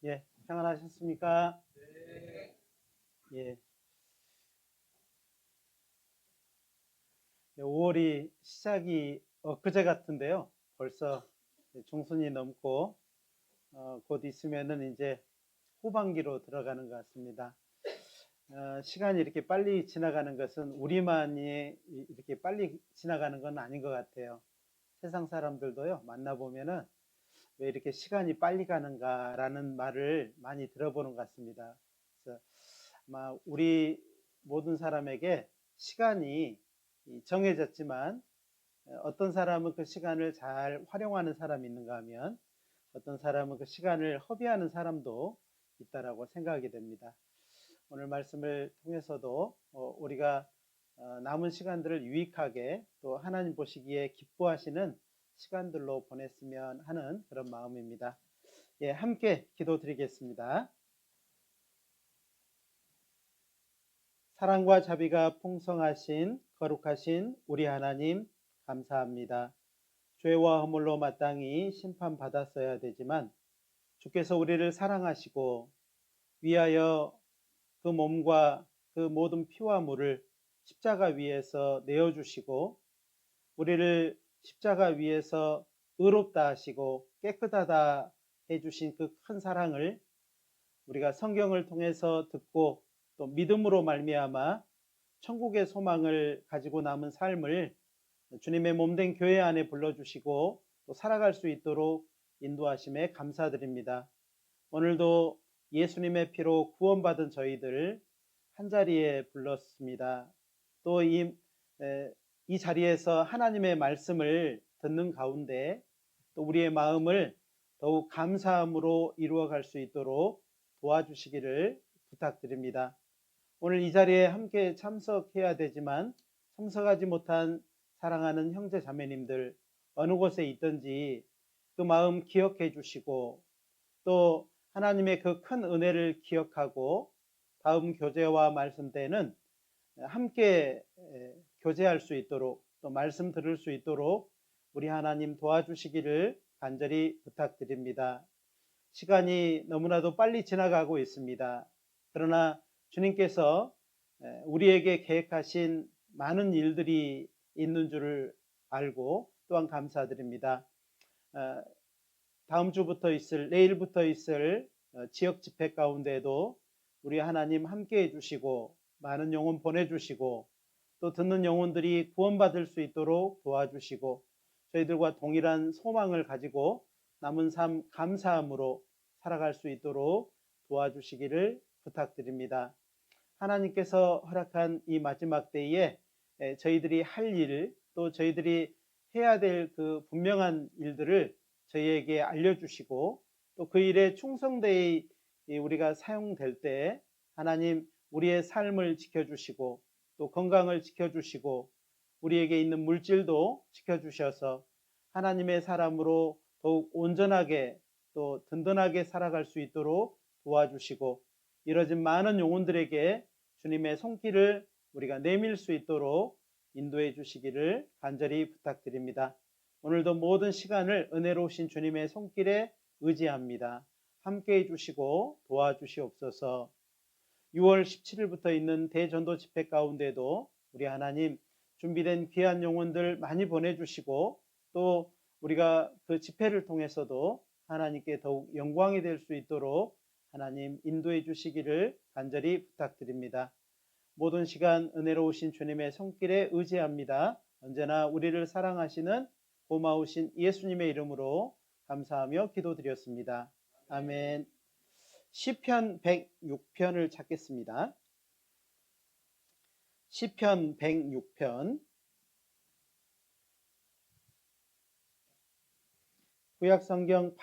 예, 평안하셨습니까? 예, 5월이 시작이 엊그제 같은데요. 벌써 중순이 넘고 곧 있으면은 이제 후반기로 들어가는 것 같습니다. 시간이 이렇게 빨리 지나가는 것은 우리만이 이렇게 빨리 지나가는 건 아닌 것 같아요. 세상 사람들도요, 만나보면은 왜 이렇게 시간이 빨리 가는가라는 말을 많이 들어보는 것 같습니다. 그래서 아마 우리 모든 사람에게 시간이 정해졌지만 어떤 사람은 그 시간을 잘 활용하는 사람이 있는가 하면 어떤 사람은 그 시간을 허비하는 사람도 있다라고 생각이 됩니다. 오늘 말씀을 통해서도 우리가 남은 시간들을 유익하게 또 하나님 보시기에 기뻐하시는 시간들로 보냈으면 하는 그런 마음입니다. 예, 함께 기도드리겠습니다. 사랑과 자비가 풍성하신 거룩하신 우리 하나님 감사합니다. 죄와 허물로 마땅히 심판받았어야 되지만 주께서 우리를 사랑하시고 위하여 그 몸과 그 모든 피와 물을 십자가 위에서 내어주시고 우리를 십자가 위에서 의롭다 하시고 깨끗하다 해주신 그 큰 사랑을 우리가 성경을 통해서 듣고 또 믿음으로 말미암아 천국의 소망을 가지고 남은 삶을 주님의 몸된 교회 안에 불러주시고 또 살아갈 수 있도록 인도하심에 감사드립니다. 오늘도 예수님의 피로 구원받은 저희들 한자리에 불렀습니다. 또 이 자리에서 하나님의 말씀을 듣는 가운데 또 우리의 마음을 더욱 감사함으로 이루어갈 수 있도록 도와주시기를 부탁드립니다. 오늘 이 자리에 함께 참석해야 되지만 참석하지 못한 사랑하는 형제 자매님들 어느 곳에 있든지 그 마음 기억해 주시고 또 하나님의 그 큰 은혜를 기억하고 다음 교제와 말씀 때는 함께 교제할 수 있도록 또 말씀 들을 수 있도록 우리 하나님 도와주시기를 간절히 부탁드립니다. 시간이 너무나도 빨리 지나가고 있습니다. 그러나 주님께서 우리에게 계획하신 많은 일들이 있는 줄을 알고 또한 감사드립니다. 다음 주부터 있을 내일부터 있을 지역 집회 가운데도 우리 하나님 함께 해주시고 많은 영혼 보내주시고 또 듣는 영혼들이 구원받을 수 있도록 도와주시고 저희들과 동일한 소망을 가지고 남은 삶 감사함으로 살아갈 수 있도록 도와주시기를 부탁드립니다. 하나님께서 허락한 이 마지막 때에 저희들이 할 일 또 저희들이 해야 될 그 분명한 일들을 저희에게 알려주시고 또 그 일에 충성되이 우리가 사용될 때 하나님 우리의 삶을 지켜주시고 또 건강을 지켜주시고 우리에게 있는 물질도 지켜주셔서 하나님의 사람으로 더욱 온전하게 또 든든하게 살아갈 수 있도록 도와주시고 이뤄진 많은 영혼들에게 주님의 손길을 우리가 내밀 수 있도록 인도해 주시기를 간절히 부탁드립니다. 오늘도 모든 시간을 은혜로우신 주님의 손길에 의지합니다. 함께 해주시고 도와주시옵소서. 6월 17일부터 있는 대전도 집회 가운데도 우리 하나님 준비된 귀한 영혼들 많이 보내주시고 또 우리가 그 집회를 통해서도 하나님께 더욱 영광이 될 수 있도록 하나님 인도해 주시기를 간절히 부탁드립니다. 모든 시간 은혜로우신 주님의 손길에 의지합니다. 언제나 우리를 사랑하시는 고마우신 예수님의 이름으로 감사하며 기도드렸습니다. 아멘. 시편 106편을 찾겠습니다. 시편 106편 구약성경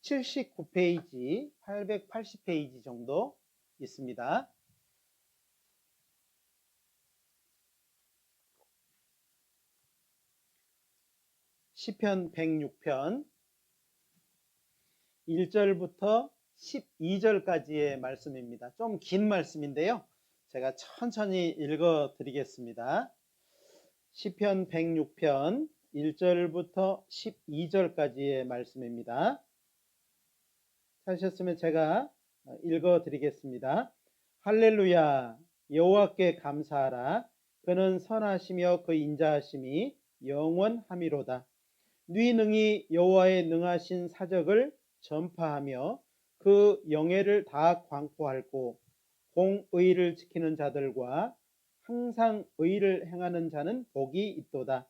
879페이지, 880페이지 정도 있습니다. 시편 106편 1절부터 12절까지의 말씀입니다. 좀 긴 말씀인데요. 제가 천천히 읽어 드리겠습니다. 시편 106편 1절부터 12절까지의 말씀입니다. 하셨으면 제가 읽어 드리겠습니다. 할렐루야. 여호와께 감사하라. 그는 선하시며 그 인자하심이 영원함이로다. 네 능히 여호와의 능하신 사적을 전파하며 그 영예를 다 광고할고, 공의를 지키는 자들과 항상 의를 행하는 자는 복이 있도다.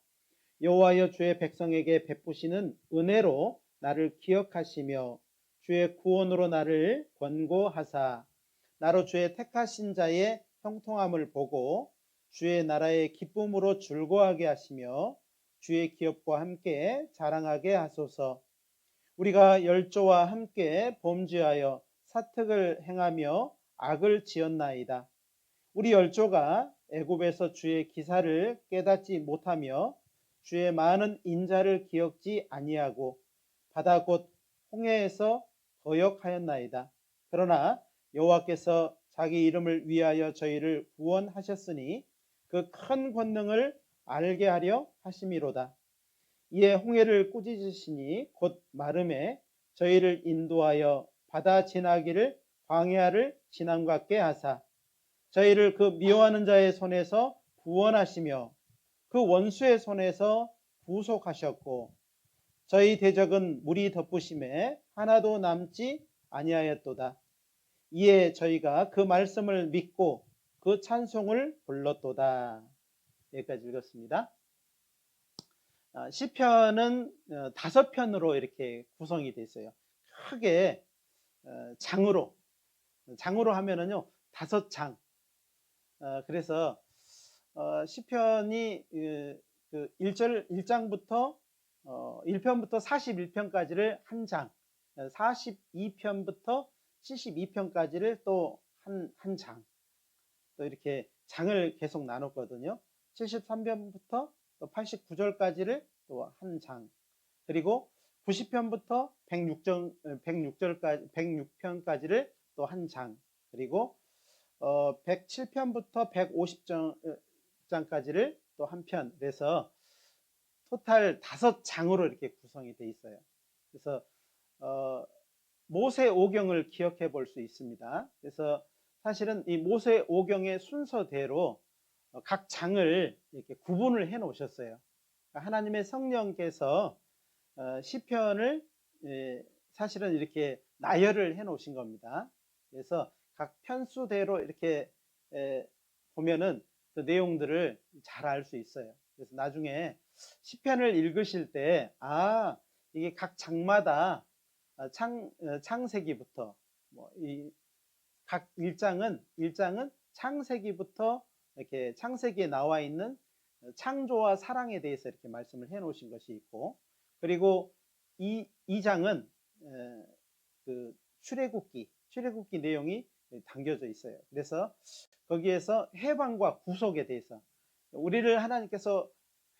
여호와여, 주의 백성에게 베푸시는 은혜로 나를 기억하시며 주의 구원으로 나를 권고하사 나로 주의 택하신 자의 형통함을 보고 주의 나라의 기쁨으로 즐거워하게 하시며 주의 기업과 함께 자랑하게 하소서. 우리가 열조와 함께 범죄하여 사특을 행하며 악을 지었나이다. 우리 열조가 애굽에서 주의 기사를 깨닫지 못하며 주의 많은 인자를 기억지 아니하고 바다 곧 홍해에서 거역하였나이다. 그러나 여호와께서 자기 이름을 위하여 저희를 구원하셨으니 그 큰 권능을 알게 하려 하심이로다. 이에 홍해를 꾸짖으시니 곧 마름에 저희를 인도하여 바다 지나기를 광야를 지남 같게 하사 저희를 그 미워하는 자의 손에서 구원하시며 그 원수의 손에서 구속하셨고 저희 대적은 물이 덮으심에 하나도 남지 아니하였도다. 이에 저희가 그 말씀을 믿고 그 찬송을 불렀도다. 여기까지 읽었습니다. 시편은 5편으로 이렇게 구성이 되어 있어요. 크게 장으로 하면은요 5장. 그래서 시편이 그 1장부터 1편부터 41편까지를 한 장, 42편부터 72편까지를 또 한 장, 또 이렇게 장을 계속 나눴거든요. 73편부터 또 89절까지를 또 한 장, 그리고 90편부터 106편까지를 또 한 장, 그리고 107편부터 150장까지를 또 한 편, 그래서 토탈 5장으로 이렇게 구성이 되어 있어요. 그래서 모세 오경을 기억해 볼 수 있습니다. 그래서 사실은 이 모세 오경의 순서대로 각 장을 이렇게 구분을 해 놓으셨어요. 하나님의 성령께서 시편을 사실은 이렇게 나열을 해 놓으신 겁니다. 그래서 각 편수대로 이렇게 보면은 그 내용들을 잘 알 수 있어요. 그래서 나중에 시편을 읽으실 때 이게 각 장마다 창세기부터 각 1장은 창세기부터 이렇게 창세기에 나와 있는 창조와 사랑에 대해서 이렇게 말씀을 해 놓으신 것이 있고, 그리고 2장은 그 출애굽기 내용이 담겨져 있어요. 그래서 거기에서 해방과 구속에 대해서 우리를 하나님께서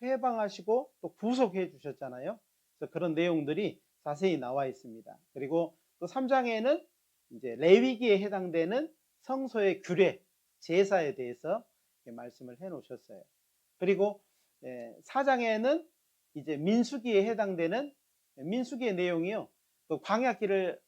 해방하시고 또 구속해 주셨잖아요. 그래서 그런 내용들이 자세히 나와 있습니다. 그리고 또 3장에는 이제 레위기에 해당되는 성소의 규례, 제사에 대해서 말씀을 해 놓으셨어요. 그리고 4장에는 이제 민수기에 해당되는 민수기의 내용이요. 그 광야길을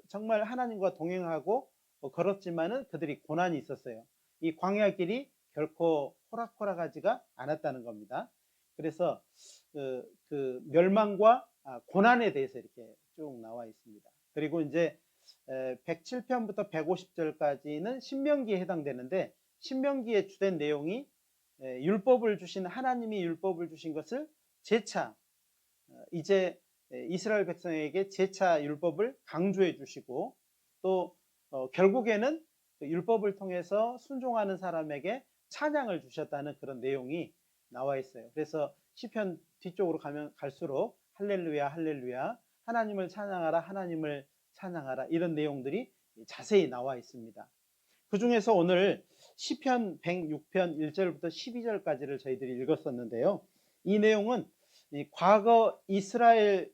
정말 하나님과 동행하고 걸었지만은 그들이 고난이 있었어요. 이 광야길이 결코 호락호락하지가 않았다는 겁니다. 그래서 그 멸망과 고난에 대해서 이렇게 쭉 나와 있습니다. 그리고 이제 107편부터 150절까지는 신명기에 해당되는데, 신명기의 주된 내용이 율법을 주신 하나님이 율법을 주신 것을 재차 이제 이스라엘 백성에게 재차 율법을 강조해 주시고, 또 결국에는 그 율법을 통해서 순종하는 사람에게 찬양을 주셨다는 그런 내용이 나와 있어요. 그래서 시편 뒤쪽으로 가면 갈수록 할렐루야 할렐루야, 하나님을 찬양하라 하나님을 찬양하라, 이런 내용들이 자세히 나와 있습니다. 그 중에서 오늘 시편 106편 1절부터 12절까지를 저희들이 읽었었는데요. 이 내용은 과거 이스라엘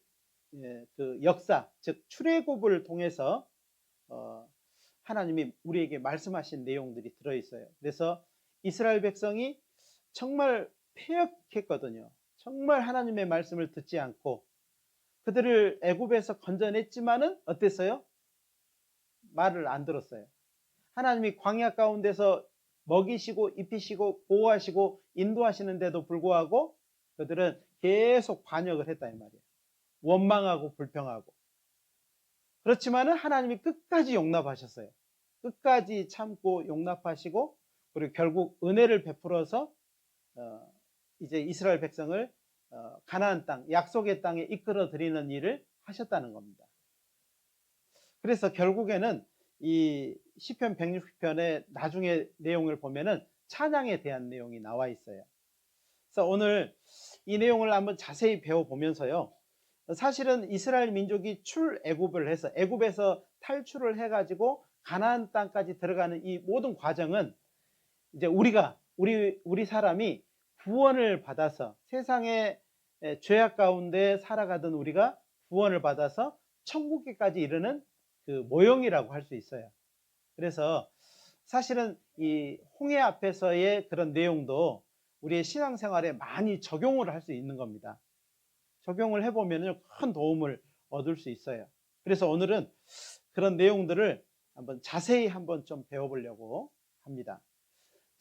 그 역사, 즉 출애굽을 통해서 하나님이 우리에게 말씀하신 내용들이 들어있어요. 그래서 이스라엘 백성이 정말 패역했거든요. 정말 하나님의 말씀을 듣지 않고 그들을 애굽에서 건져냈지만은 어땠어요? 말을 안 들었어요. 하나님이 광야 가운데서 먹이시고 입히시고 보호하시고 인도하시는데도 불구하고 그들은 계속 반역을 했다 이 말이에요. 원망하고 불평하고. 그렇지만은 하나님이 끝까지 용납하셨어요. 끝까지 참고 용납하시고 그리고 결국 은혜를 베풀어서 이제 이스라엘 백성을 가나안 땅, 약속의 땅에 이끌어 드리는 일을 하셨다는 겁니다. 그래서 결국에는 이 시편 160편의 나중에 내용을 보면은 찬양에 대한 내용이 나와 있어요. 그래서 오늘 이 내용을 한번 자세히 배워보면서요. 사실은 이스라엘 민족이 출애굽을 해서 애굽에서 탈출을 해가지고 가나안 땅까지 들어가는 이 모든 과정은 이제 우리 사람이 구원을 받아서 세상의 죄악 가운데 살아가던 우리가 구원을 받아서 천국에까지 이르는 그 모형이라고 할 수 있어요. 그래서 사실은 이 홍해 앞에서의 그런 내용도 우리의 신앙생활에 많이 적용을 할 수 있는 겁니다. 적용을 해보면 큰 도움을 얻을 수 있어요. 그래서 오늘은 그런 내용들을 자세히 한번 좀 배워보려고 합니다.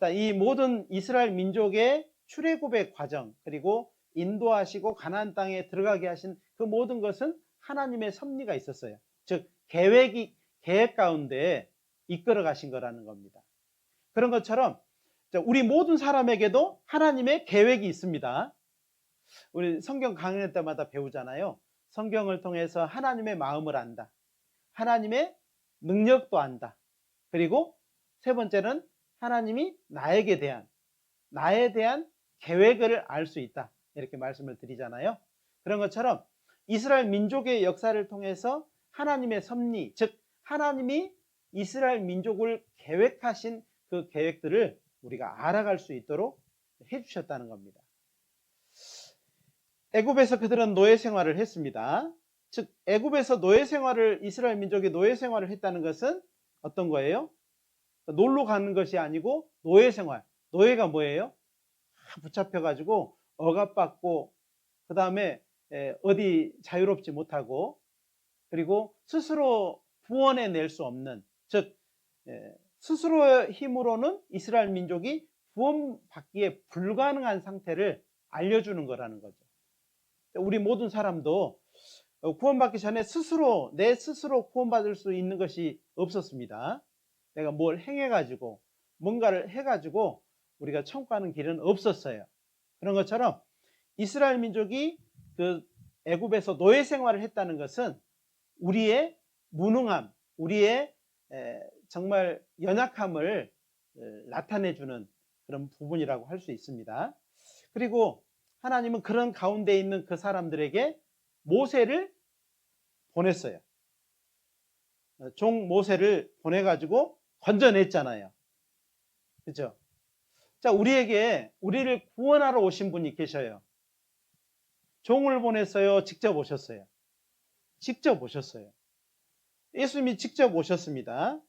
자, 이 모든 이스라엘 민족의 출애굽의 과정 그리고 인도하시고 가나안 땅에 들어가게 하신 그 모든 것은 하나님의 섭리가 있었어요. 즉 계획 가운데 이끌어 가신 거라는 겁니다. 그런 것처럼 우리 모든 사람에게도 하나님의 계획이 있습니다. 우리 성경 강의 때마다 배우잖아요. 성경을 통해서 하나님의 마음을 안다. 하나님의 능력도 안다. 그리고 세 번째는 하나님이 나에 대한 계획을 알 수 있다. 이렇게 말씀을 드리잖아요. 그런 것처럼 이스라엘 민족의 역사를 통해서 하나님의 섭리, 즉 하나님이 이스라엘 민족을 계획하신 그 계획들을 우리가 알아갈 수 있도록 해주셨다는 겁니다. 애굽에서 그들은 노예 생활을 했습니다. 즉 애굽에서 이스라엘 민족이 노예 생활을 했다는 것은 어떤 거예요? 놀러 가는 것이 아니고 노예 생활. 노예가 뭐예요? 붙잡혀가지고 억압받고 그 다음에 어디 자유롭지 못하고 그리고 스스로 구원해낼 수 없는, 즉 스스로의 힘으로는 이스라엘 민족이 구원받기에 불가능한 상태를 알려주는 거라는 거죠. 우리 모든 사람도 구원받기 전에 내 스스로 구원받을 수 있는 것이 없었습니다. 내가 뭘 행해가지고 뭔가를 해가지고 우리가 천국 가는 길은 없었어요. 그런 것처럼 이스라엘 민족이 그 애굽에서 노예 생활을 했다는 것은 우리의 무능함, 우리의 정말 연약함을 나타내주는 그런 부분이라고 할 수 있습니다. 그리고 하나님은 그런 가운데 있는 그 사람들에게 모세를 보냈어요. 종 모세를 보내가지고 건져냈잖아요. 그렇죠? 자, 우리를 구원하러 오신 분이 계셔요. 종을 보냈어요? 직접 오셨어요? 직접 오셨어요. 예수님이 직접 오셨습니다.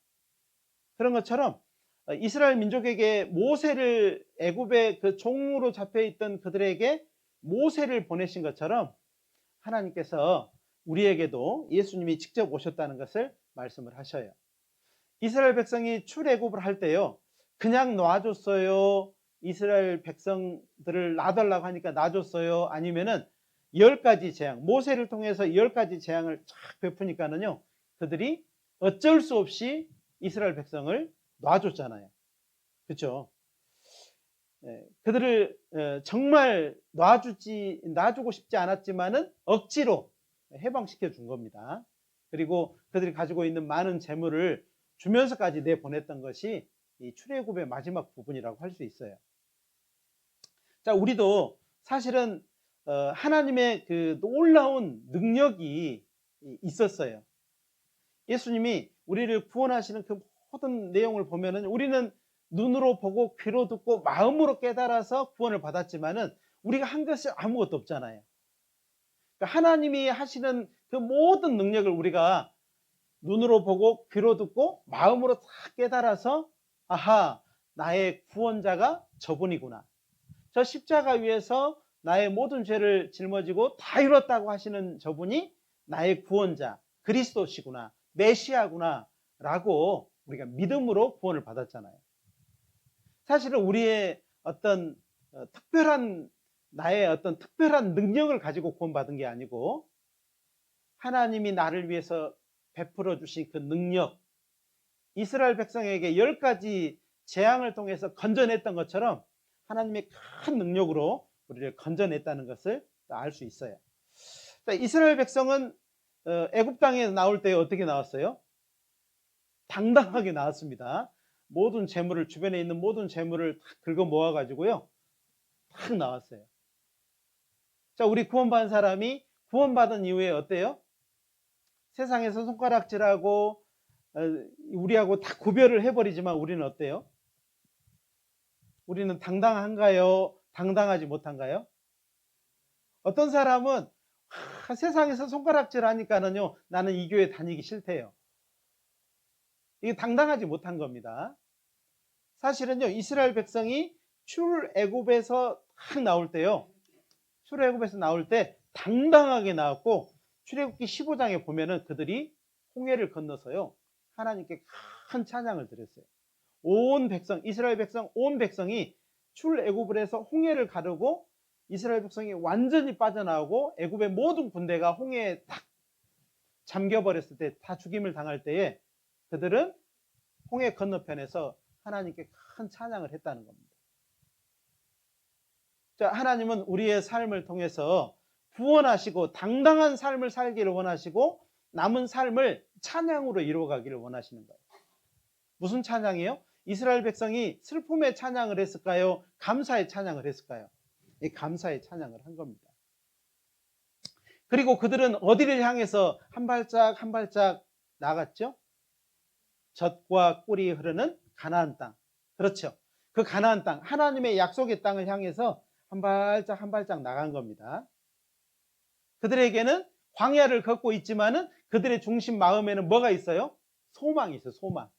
그런 것처럼 이스라엘 민족에게 모세를, 애굽의 그 종으로 잡혀있던 그들에게 모세를 보내신 것처럼 하나님께서 우리에게도 예수님이 직접 오셨다는 것을 말씀을 하셔요. 이스라엘 백성이 출애굽을 할 때요, 그냥 놔줬어요? 이스라엘 백성들을 놔달라고 하니까 놔줬어요? 아니면은 10가지 재앙, 모세를 통해서 10가지 재앙을 쫙 베푸니까는요, 그들이 어쩔 수 없이 이스라엘 백성을 놔줬잖아요. 그렇죠? 그들을 정말 놔주고 싶지 않았지만은 억지로 해방시켜 준 겁니다. 그리고 그들이 가지고 있는 많은 재물을 주면서까지 내보냈던 것이 이 출애굽의 마지막 부분이라고 할 수 있어요. 자, 우리도 사실은 하나님의 그 놀라운 능력이 있었어요. 예수님이 우리를 구원하시는 그 모든 내용을 보면은 우리는 눈으로 보고 귀로 듣고 마음으로 깨달아서 구원을 받았지만은 우리가 한 것이 아무것도 없잖아요. 그러니까 하나님이 하시는 그 모든 능력을 우리가 눈으로 보고 귀로 듣고 마음으로 다 깨달아서 아하, 나의 구원자가 저분이구나. 저 십자가 위에서 나의 모든 죄를 짊어지고 다 이뤘다고 하시는 저분이 나의 구원자, 그리스도시구나, 메시아구나 라고 우리가 믿음으로 구원을 받았잖아요. 사실은 우리의 어떤 나의 어떤 특별한 능력을 가지고 구원받은 게 아니고 하나님이 나를 위해서 베풀어 주신 그 능력, 이스라엘 백성에게 10가지 재앙을 통해서 건져냈던 것처럼 하나님의 큰 능력으로 우리를 건져냈다는 것을 알 수 있어요. 이스라엘 백성은 애굽 땅에 나올 때 어떻게 나왔어요? 당당하게 나왔습니다. 모든 재물을, 주변에 있는 모든 재물을 긁어 모아 가지고요 탁 나왔어요. 자, 우리 구원받은 사람이 구원받은 이후에 어때요? 세상에서 손가락질하고 우리하고 다 구별을 해버리지만 우리는 어때요? 우리는 당당한가요? 당당하지 못한가요? 어떤 사람은 세상에서 손가락질 하니까는요 나는 이 교회 다니기 싫대요. 이게 당당하지 못한 겁니다. 사실은요 이스라엘 백성이 출애굽에서 딱 나올 때요, 출애굽에서 나올 때 당당하게 나왔고, 출애굽기 15장에 보면은 그들이 홍해를 건너서요 하나님께 큰 찬양을 드렸어요. 온 백성, 이스라엘 백성 온 백성이 출애굽을 해서 홍해를 가르고 이스라엘 백성이 완전히 빠져나오고 애굽의 모든 군대가 홍해에 딱 잠겨버렸을 때, 다 죽임을 당할 때에 그들은 홍해 건너편에서 하나님께 큰 찬양을 했다는 겁니다. 자, 하나님은 우리의 삶을 통해서 구원하시고 당당한 삶을 살기를 원하시고 남은 삶을 찬양으로 이루어가기를 원하시는 거예요. 무슨 찬양이에요? 이스라엘 백성이 슬픔의 찬양을 했을까요? 감사의 찬양을 했을까요? 이 감사의 찬양을 한 겁니다. 그리고 그들은 어디를 향해서 한 발짝 한 발짝 나갔죠? 젖과 꿀이 흐르는 가나안 땅. 그렇죠. 그 가나안 땅, 하나님의 약속의 땅을 향해서 한 발짝 한 발짝 나간 겁니다. 그들에게는 광야를 걷고 있지만은 그들의 중심 마음에는 뭐가 있어요? 소망이 있어요. 소망.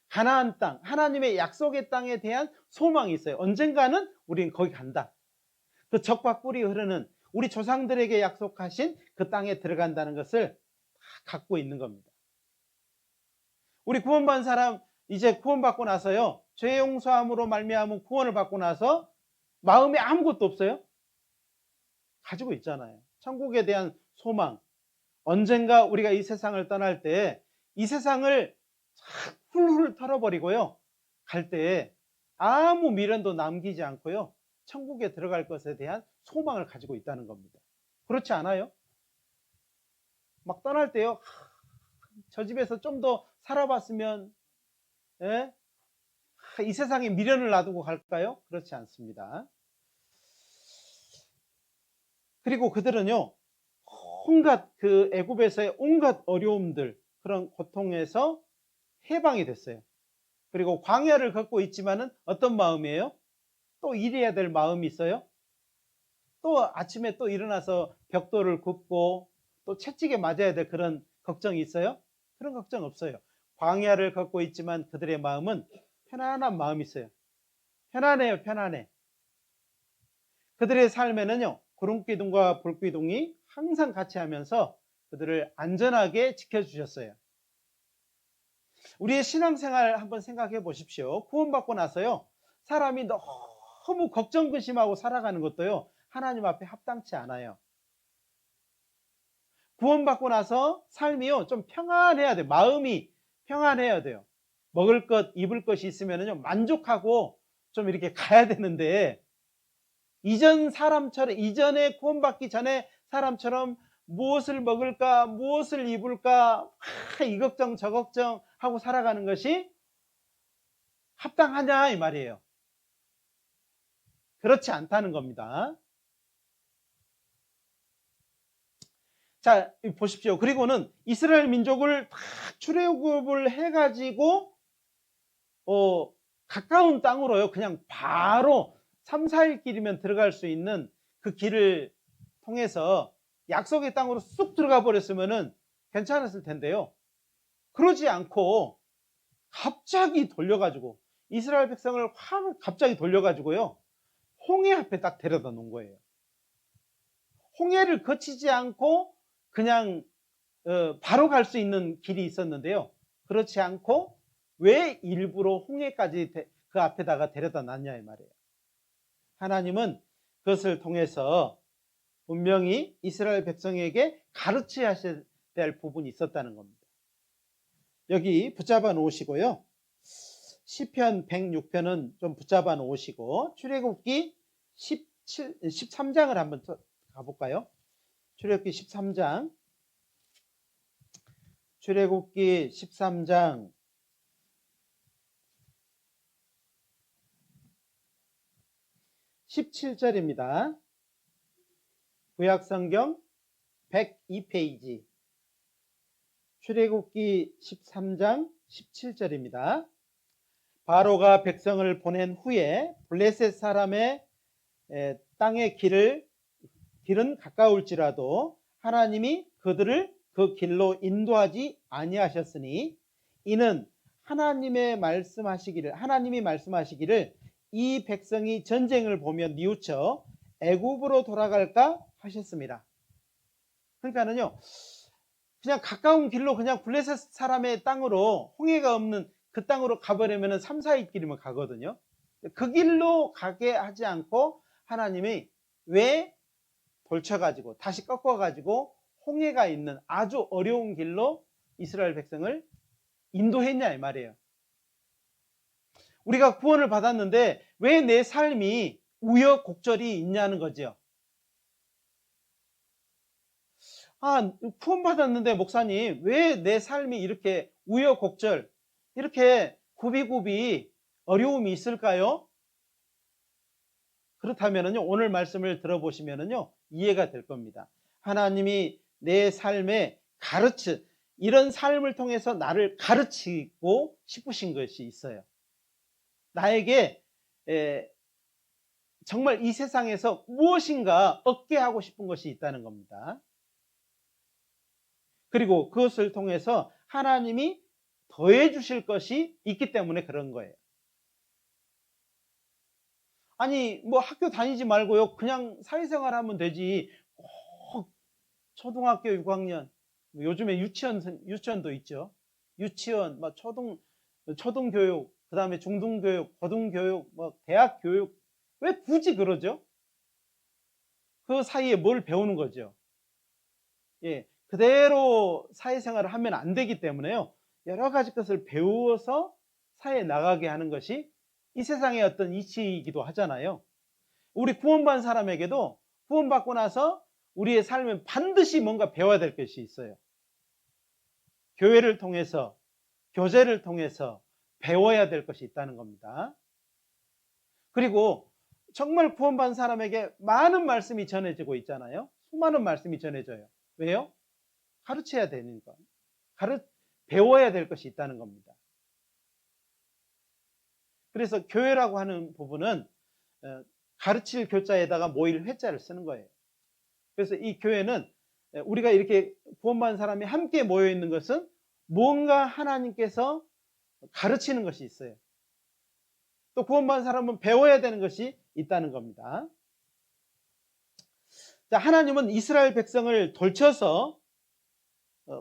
가나안 땅, 하나님의 약속의 땅에 대한 소망이 있어요. 언젠가는 우리는 거기 간다. 그 젖과 꿀이 흐르는 우리 조상들에게 약속하신 그 땅에 들어간다는 것을 다 갖고 있는 겁니다. 우리 구원받은 사람 이제 구원받고 나서요, 죄 용서함으로 말미암은 구원을 받고 나서 마음에 아무것도 없어요? 가지고 있잖아요. 천국에 대한 소망. 언젠가 우리가 이 세상을 떠날 때 이 세상을 훌훌 털어버리고요 갈 때 아무 미련도 남기지 않고요 천국에 들어갈 것에 대한 소망을 가지고 있다는 겁니다. 그렇지 않아요? 막 떠날 때요, 저 집에서 좀 더 살아봤으면, 예? 이 세상에 미련을 놔두고 갈까요? 그렇지 않습니다. 그리고 그들은요 온갖 그 애굽에서의 온갖 어려움들, 그런 고통에서 해방이 됐어요. 그리고 광야를 걷고 있지만은 어떤 마음이에요? 또 일해야 될 마음이 있어요? 또 아침에 또 일어나서 벽돌을 굽고 또 채찍에 맞아야 될 그런 걱정이 있어요? 그런 걱정 없어요. 광야를 걷고 있지만 그들의 마음은 편안한 마음이 있어요. 편안해요, 편안해. 그들의 삶에는요 구름기둥과 불기둥이 항상 같이 하면서 그들을 안전하게 지켜주셨어요. 우리의 신앙생활 한번 생각해 보십시오. 구원받고 나서요 사람이 너무 걱정 근심하고 살아가는 것도요 하나님 앞에 합당치 않아요. 구원받고 나서 삶이요 좀 평안해야 돼요. 마음이 평안해야 돼요. 먹을 것 입을 것이 있으면요 만족하고 좀 이렇게 가야 되는데, 이전에 구원받기 전에 사람처럼 무엇을 먹을까, 무엇을 입을까, 이 걱정 저 걱정 하고 살아가는 것이 합당하냐 이 말이에요. 그렇지 않다는 겁니다. 자, 보십시오. 그리고는 이스라엘 민족을 다 출애굽을 해가지고 가까운 땅으로요 그냥 바로 3, 4일 길이면 들어갈 수 있는 그 길을 통해서 약속의 땅으로 쑥 들어가 버렸으면은 괜찮았을 텐데요. 그러지 않고 갑자기 돌려가지고 이스라엘 백성을 갑자기 돌려가지고요 홍해 앞에 딱 데려다 놓은 거예요. 홍해를 거치지 않고 그냥 바로 갈 수 있는 길이 있었는데요 그렇지 않고 왜 일부러 홍해까지 그 앞에다가 데려다 놨냐 이 말이에요. 하나님은 그것을 통해서 분명히 이스라엘 백성에게 가르쳐야 될 부분이 있었다는 겁니다. 여기 붙잡아 놓으시고요. 시편 106편은 좀 붙잡아 놓으시고 출애굽기 13장을 한번 가볼까요? 출애굽기 13장. 출애굽기 13장 17절입니다. 구약성경 102페이지. 출애굽기 13장 17절입니다. 바로가 백성을 보낸 후에 블레셋 사람의 땅의 길은 가까울지라도 하나님이 그들을 그 길로 인도하지 아니하셨으니 이는 하나님이 말씀하시기를 이 백성이 전쟁을 보며 뉘우쳐 애굽으로 돌아갈까 하셨습니다. 그러니까는요, 그냥 가까운 길로 그냥 블레셋 사람의 땅으로 홍해가 없는 그 땅으로 가버리면 3, 4일 길이면 가거든요. 그 길로 가게 하지 않고 하나님이 왜 돌쳐가지고 다시 꺾어가지고 홍해가 있는 아주 어려운 길로 이스라엘 백성을 인도했냐 이 말이에요. 우리가 구원을 받았는데 왜 내 삶이 우여곡절이 있냐는 거죠. 구원 받았는데 목사님 왜 내 삶이 이렇게 우여곡절, 이렇게 굽이굽이 어려움이 있을까요? 그렇다면요, 오늘 말씀을 들어보시면요 이해가 될 겁니다. 하나님이 내 삶에 이런 삶을 통해서 나를 가르치고 싶으신 것이 있어요. 나에게 정말 이 세상에서 무엇인가 얻게 하고 싶은 것이 있다는 겁니다. 그리고 그것을 통해서 하나님이 더해 주실 것이 있기 때문에 그런 거예요. 아니 뭐 학교 다니지 말고요 그냥 사회생활 하면 되지, 꼭 초등학교 6학년, 요즘에 유치원도 있죠. 유치원, 초등교육, 그 다음에 중등교육, 고등교육, 대학교육, 왜 굳이 그러죠? 그 사이에 뭘 배우는 거죠? 그대로 사회생활을 하면 안 되기 때문에요, 여러 가지 것을 배워서 사회에 나가게 하는 것이 이 세상의 어떤 이치이기도 하잖아요. 우리 구원받은 사람에게도 구원받고 나서 우리의 삶에 반드시 뭔가 배워야 될 것이 있어요. 교회를 통해서, 교제를 통해서 배워야 될 것이 있다는 겁니다. 그리고 정말 구원받은 사람에게 많은 말씀이 전해지고 있잖아요. 수많은 말씀이 전해져요. 왜요? 가르쳐야 되는 것, 배워야 될 것이 있다는 겁니다. 그래서 교회라고 하는 부분은 가르칠 교자에다가 모일 회자를 쓰는 거예요. 그래서 이 교회는 우리가 이렇게 구원받은 사람이 함께 모여 있는 것은 뭔가 하나님께서 가르치는 것이 있어요. 또 구원받은 사람은 배워야 되는 것이 있다는 겁니다. 자, 하나님은 이스라엘 백성을 돌쳐서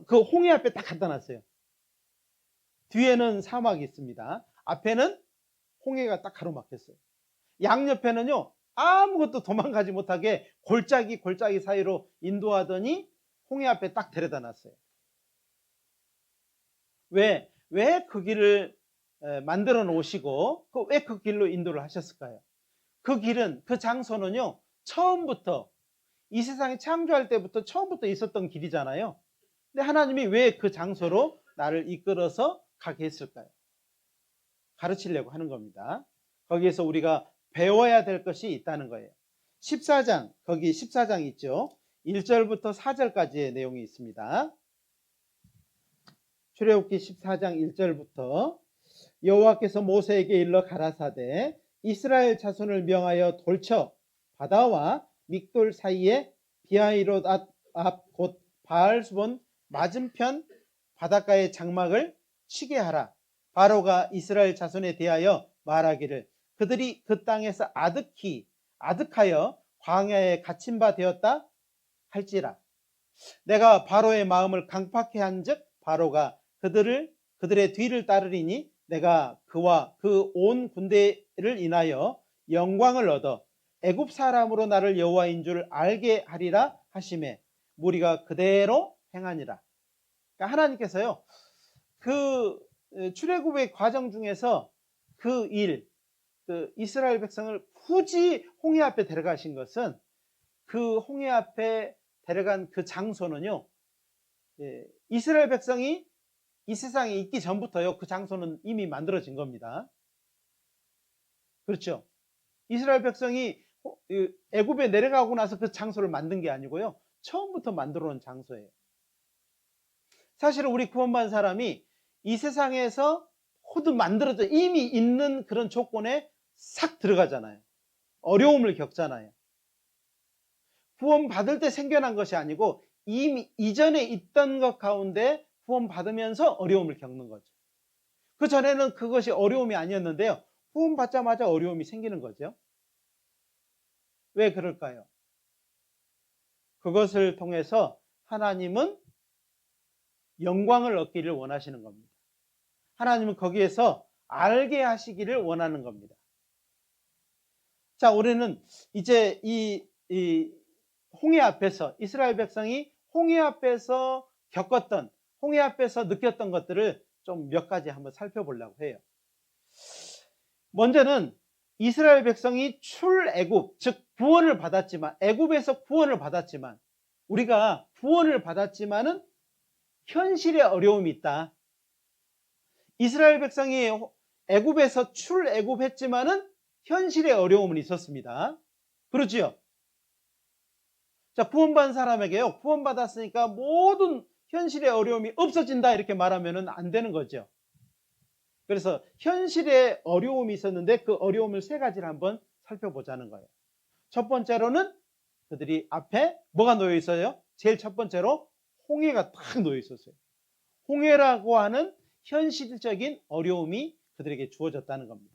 그 홍해 앞에 딱 갖다 놨어요. 뒤에는 사막이 있습니다. 앞에는 홍해가 딱 가로막혔어요. 양옆에는요 아무것도 도망가지 못하게 골짜기 사이로 인도하더니 홍해 앞에 딱 데려다 놨어요. 왜 그 길을 만들어 놓으시고 왜 그 길로 인도를 하셨을까요? 그 길은, 그 장소는요 처음부터, 이 세상이 창조할 때부터 처음부터 있었던 길이잖아요. 근데 하나님이 왜 그 장소로 나를 이끌어서 가게 했을까요? 가르치려고 하는 겁니다. 거기에서 우리가 배워야 될 것이 있다는 거예요. 14장, 거기 14장 있죠. 1절부터 4절까지의 내용이 있습니다. 출애굽기 14장 1절부터 여호와께서 모세에게 일러 가라사대 이스라엘 자손을 명하여 돌쳐 바다와 믹돌 사이에 비하이롯 앞 곧 바알수본 맞은편 바닷가의 장막을 치게 하라. 바로가 이스라엘 자손에 대하여 말하기를 그들이 그 땅에서 아득하여 광야에 갇힌 바 되었다 할지라. 내가 바로의 마음을 강팍해 한즉 바로가 그들을 그들의 뒤를 따르리니 내가 그와 그 온 군대를 인하여 영광을 얻어 애굽 사람으로 나를 여호와인 줄 알게 하리라 하시매 무리가 그대로 행하니라. 그러니까 하나님께서요, 그 출애굽의 과정 중에서 그 일, 그 이스라엘 백성을 굳이 홍해 앞에 데려가신 것은, 그 홍해 앞에 데려간 그 장소는요, 이스라엘 백성이 이 세상에 있기 전부터요, 그 장소는 이미 만들어진 겁니다. 그렇죠? 이스라엘 백성이 애굽에 내려가고 나서 그 장소를 만든 게 아니고요, 처음부터 만들어 놓은 장소예요. 사실은 우리 구원받은 사람이 이 세상에서 모두 만들어져 이미 있는 그런 조건에 싹 들어가잖아요. 어려움을 겪잖아요. 구원받을 때 생겨난 것이 아니고 이미 이전에 있던 것 가운데 구원받으면서 어려움을 겪는 거죠. 그 전에는 그것이 어려움이 아니었는데요, 구원받자마자 어려움이 생기는 거죠. 왜 그럴까요? 그것을 통해서 하나님은 영광을 얻기를 원하시는 겁니다. 하나님은 거기에서 알게 하시기를 원하는 겁니다. 자, 우리는 이제 이 홍해 앞에서, 이스라엘 백성이 홍해 앞에서 겪었던, 홍해 앞에서 느꼈던 것들을 좀 몇 가지 한번 살펴보려고 해요. 먼저는 이스라엘 백성이 출애굽, 즉 구원을 받았지만, 애굽에서 구원을 받았지만, 우리가 구원을 받았지만은 현실의 어려움이 있다. 이스라엘 백성이 애굽에서 출애굽했지만은 현실의 어려움은 있었습니다. 그렇지요? 자, 구원받은 사람에게요, 구원받았으니까 모든 현실의 어려움이 없어진다 이렇게 말하면은 안 되는 거죠. 그래서 현실의 어려움이 있었는데 그 어려움을 세 가지를 한번 살펴보자는 거예요. 첫 번째로는 그들이 앞에 뭐가 놓여 있어요? 제일 첫 번째로 홍해가 딱 놓여 있었어요. 홍해라고 하는 현실적인 어려움이 그들에게 주어졌다는 겁니다.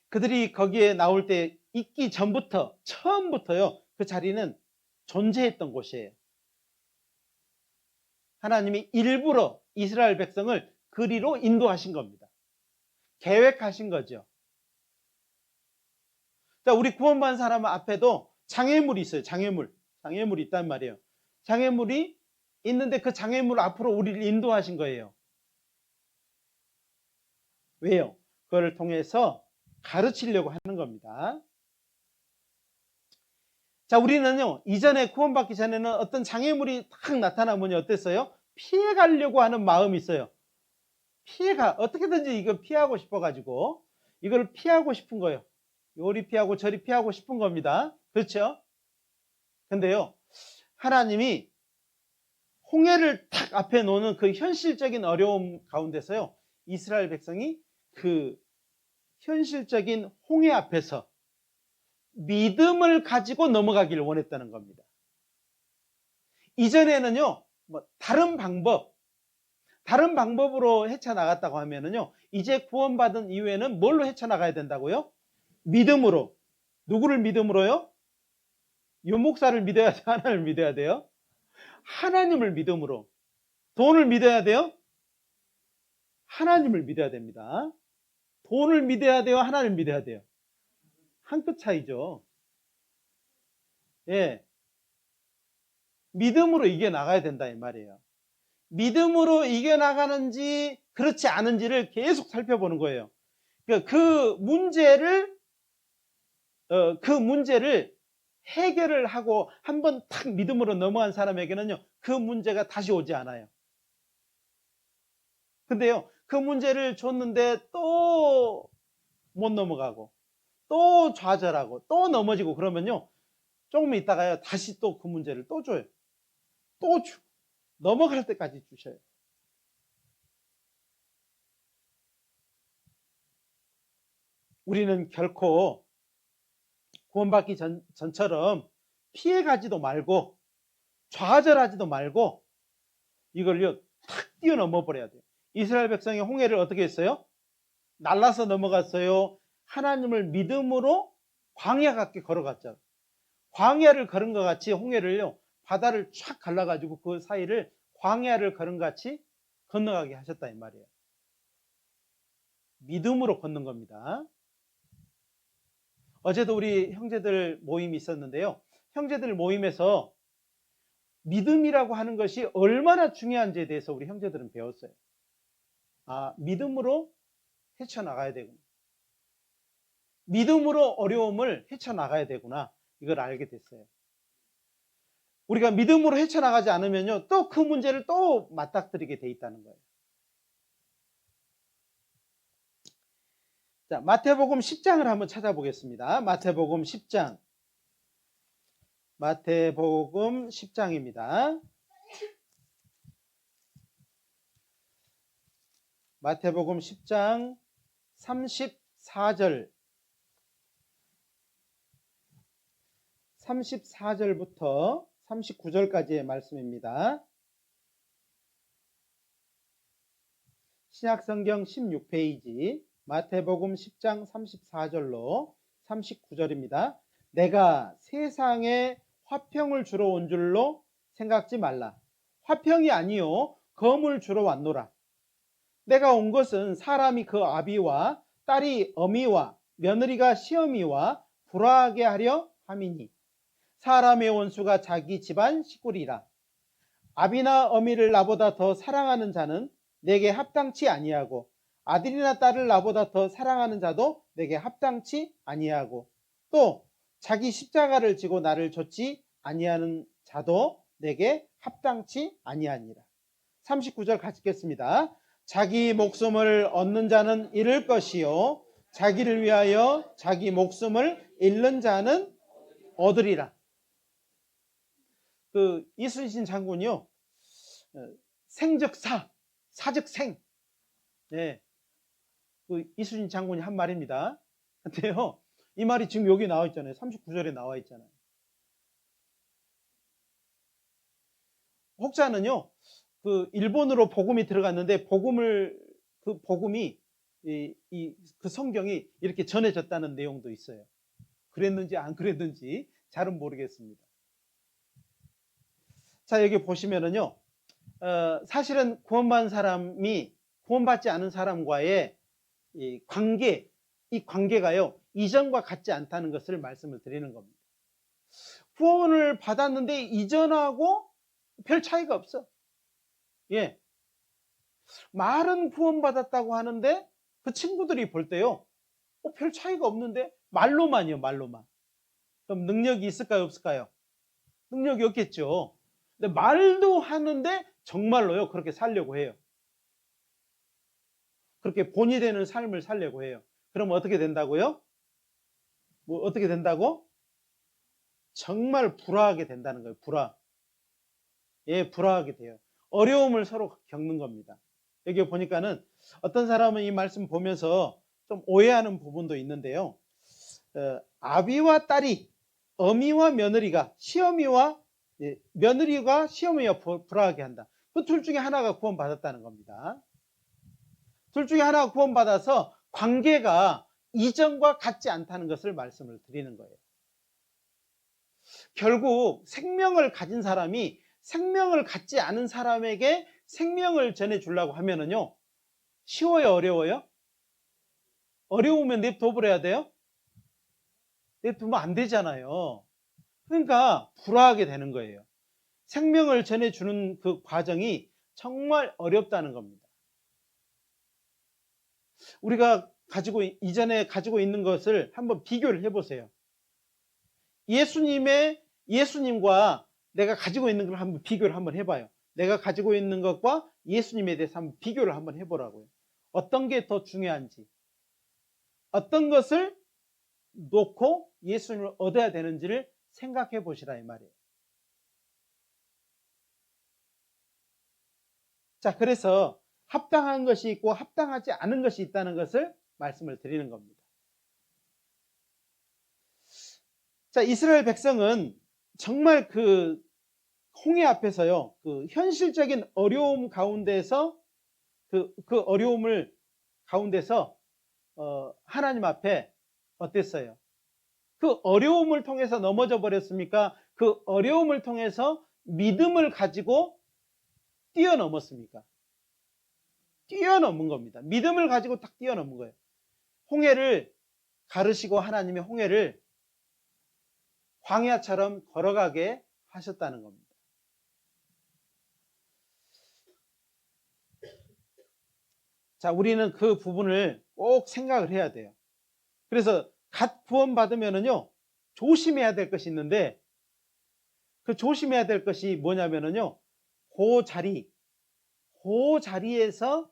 그들이 거기에 나올 때 있기 전부터, 처음부터요, 그 자리는 존재했던 곳이에요. 하나님이 일부러 이스라엘 백성을 그리로 인도하신 겁니다. 계획하신 거죠. 자, 우리 구원받은 사람 앞에도 장애물이 있어요. 장애물이 있단 말이에요. 장애물이 있는데 그 장애물 앞으로 우리를 인도하신 거예요. 왜요? 그걸 통해서 가르치려고 하는 겁니다. 자, 우리는요, 이전에 구원받기 전에는 어떤 장애물이 딱 나타나면 어땠어요? 피해가려고 하는 마음이 있어요. 어떻게든지 이거 피하고 싶어가지고, 이걸 피하고 싶은 거예요. 요리 피하고 저리 피하고 싶은 겁니다. 그렇죠? 근데요, 하나님이 홍해를 탁 앞에 놓는 그 현실적인 어려움 가운데서요, 이스라엘 백성이 그 현실적인 홍해 앞에서 믿음을 가지고 넘어가기를 원했다는 겁니다. 이전에는요, 다른 방법으로 헤쳐나갔다고 하면은요, 이제 구원받은 이후에는 뭘로 헤쳐나가야 된다고요? 믿음으로. 누구를 믿음으로요? 유목사를 믿어야 돼요? 하나님을 믿어야 돼요? 하나님을 믿음으로. 돈을 믿어야 돼요? 하나님을 믿어야 됩니다. 돈을 믿어야 돼요? 하나님을 믿어야 돼요? 한 끗 차이죠. 예. 믿음으로 이겨나가야 된다 이 말이에요. 믿음으로 이겨나가는지 그렇지 않은지를 계속 살펴보는 거예요. 그 문제를 해결을 하고 한번 탁 믿음으로 넘어간 사람에게는요, 그 문제가 다시 오지 않아요. 근데요, 그 문제를 줬는데 또 못 넘어가고 또 좌절하고 또 넘어지고 그러면요, 조금 있다가요, 다시 또 그 문제를 또 줘요. 또 넘어갈 때까지 주셔요. 우리는 결코 구원받기 전처럼 피해가지도 말고 좌절하지도 말고 이걸요 탁 뛰어넘어 버려야 돼요. 이스라엘 백성이 홍해를 어떻게 했어요? 날라서 넘어갔어요? 하나님을 믿음으로 광야 같게 걸어갔죠. 광야를 걸은 것 같이 홍해를요, 바다를 쫙 갈라가지고 그 사이를 광야를 걸은 것 같이 건너가게 하셨다 이 말이에요. 믿음으로 걷는 겁니다. 어제도 우리 형제들 모임이 있었는데요. 형제들 모임에서 믿음이라고 하는 것이 얼마나 중요한지에 대해서 우리 형제들은 배웠어요. 아, 믿음으로 헤쳐나가야 되구나. 믿음으로 어려움을 헤쳐나가야 되구나. 이걸 알게 됐어요. 우리가 믿음으로 헤쳐나가지 않으면요, 또 그 문제를 또 맞닥뜨리게 돼 있다는 거예요. 자, 마태복음 10장을 한번 찾아보겠습니다. 마태복음 10장. 마태복음 10장입니다. 마태복음 10장 34절. 34절부터 39절까지의 말씀입니다. 신약성경 16페이지 마태복음 10장 34절로 39절입니다. 내가 세상에 화평을 주러 온 줄로 생각지 말라. 화평이 아니요 검을 주러 왔노라. 내가 온 것은 사람이 그 아비와 딸이 어미와 며느리가 시어미와 불화하게 하려 함이니 사람의 원수가 자기 집안 식구리라. 아비나 어미를 나보다 더 사랑하는 자는 내게 합당치 아니하고 아들이나 딸을 나보다 더 사랑하는 자도 내게 합당치 아니하고 또 자기 십자가를 지고 나를 좇지 아니하는 자도 내게 합당치 아니하니라. 39절 같이 읽겠습니다. 자기 목숨을 얻는 자는 잃을 것이요 자기를 위하여 자기 목숨을 잃는 자는 얻으리라. 그 이순신 장군이요, 생즉 사, 사즉 생. 네, 그 이순신 장군이 한 말입니다. 근데요, 이 말이 지금 여기 나와 있잖아요. 39절에 나와 있잖아요. 혹자는요, 그 일본어로 복음이 들어갔는데 그 복음이 그 성경이 이렇게 전해졌다는 내용도 있어요. 그랬는지 안 그랬는지 잘은 모르겠습니다. 자, 여기 보시면은요, 사실은 구원받은 사람이 구원받지 않은 사람과의 이 관계가요, 이전과 같지 않다는 것을 말씀을 드리는 겁니다. 구원을 받았는데 이전하고 별 차이가 없어. 예. 말은 구원받았다고 하는데 그 친구들이 볼 때요, 별 차이가 없는데 말로만요, 말로만. 그럼 능력이 있을까요, 없을까요? 능력이 없겠죠. 근데 말도 하는데 정말로요, 그렇게 살려고 해요. 그렇게 본이 되는 삶을 살려고 해요. 그럼 어떻게 된다고요? 뭐 어떻게 된다고? 정말 불화하게 된다는 거예요. 예, 불화하게 돼요. 어려움을 서로 겪는 겁니다. 여기 보니까는 어떤 사람은 이 말씀 보면서 좀 오해하는 부분도 있는데요. 아비와 딸이, 어미와 며느리가, 며느리가 시어미와 불화하게 한다. 그 둘 중에 하나가 구원받았다는 겁니다. 둘 중에 하나가 구원받아서 관계가 이전과 같지 않다는 것을 말씀을 드리는 거예요. 결국 생명을 가진 사람이 생명을 갖지 않은 사람에게 생명을 전해주려고 하면은요, 쉬워요, 어려워요? 어려우면 냅둬버려야 돼요? 냅두면 안 되잖아요. 그러니까 불화하게 되는 거예요. 생명을 전해주는 그 과정이 정말 어렵다는 겁니다. 우리가 이전에 가지고 있는 것을 한번 비교를 해보세요. 예수님과 내가 가지고 있는 걸 한번 비교를 한번 해봐요. 내가 가지고 있는 것과 예수님에 대해서 한번 비교를 한번 해보라고요. 어떤 게 더 중요한지, 어떤 것을 놓고 예수님을 얻어야 되는지를 생각해 보시라 이 말이에요. 자, 그래서 합당한 것이 있고 합당하지 않은 것이 있다는 것을 말씀을 드리는 겁니다. 자, 이스라엘 백성은 정말 그 홍해 앞에서요, 그 현실적인 어려움 가운데서 그 어려움을 가운데서 하나님 앞에 어땠어요? 그 어려움을 통해서 넘어져 버렸습니까? 그 어려움을 통해서 믿음을 가지고 뛰어넘었습니까? 뛰어넘은 겁니다. 믿음을 가지고 딱 뛰어넘은 거예요. 홍해를 가르시고 하나님의 홍해를 광야처럼 걸어가게 하셨다는 겁니다. 자, 우리는 그 부분을 꼭 생각을 해야 돼요. 그래서 갓 구원받으면은요, 조심해야 될 것이 있는데, 그 조심해야 될 것이 뭐냐면은요, 그 자리에서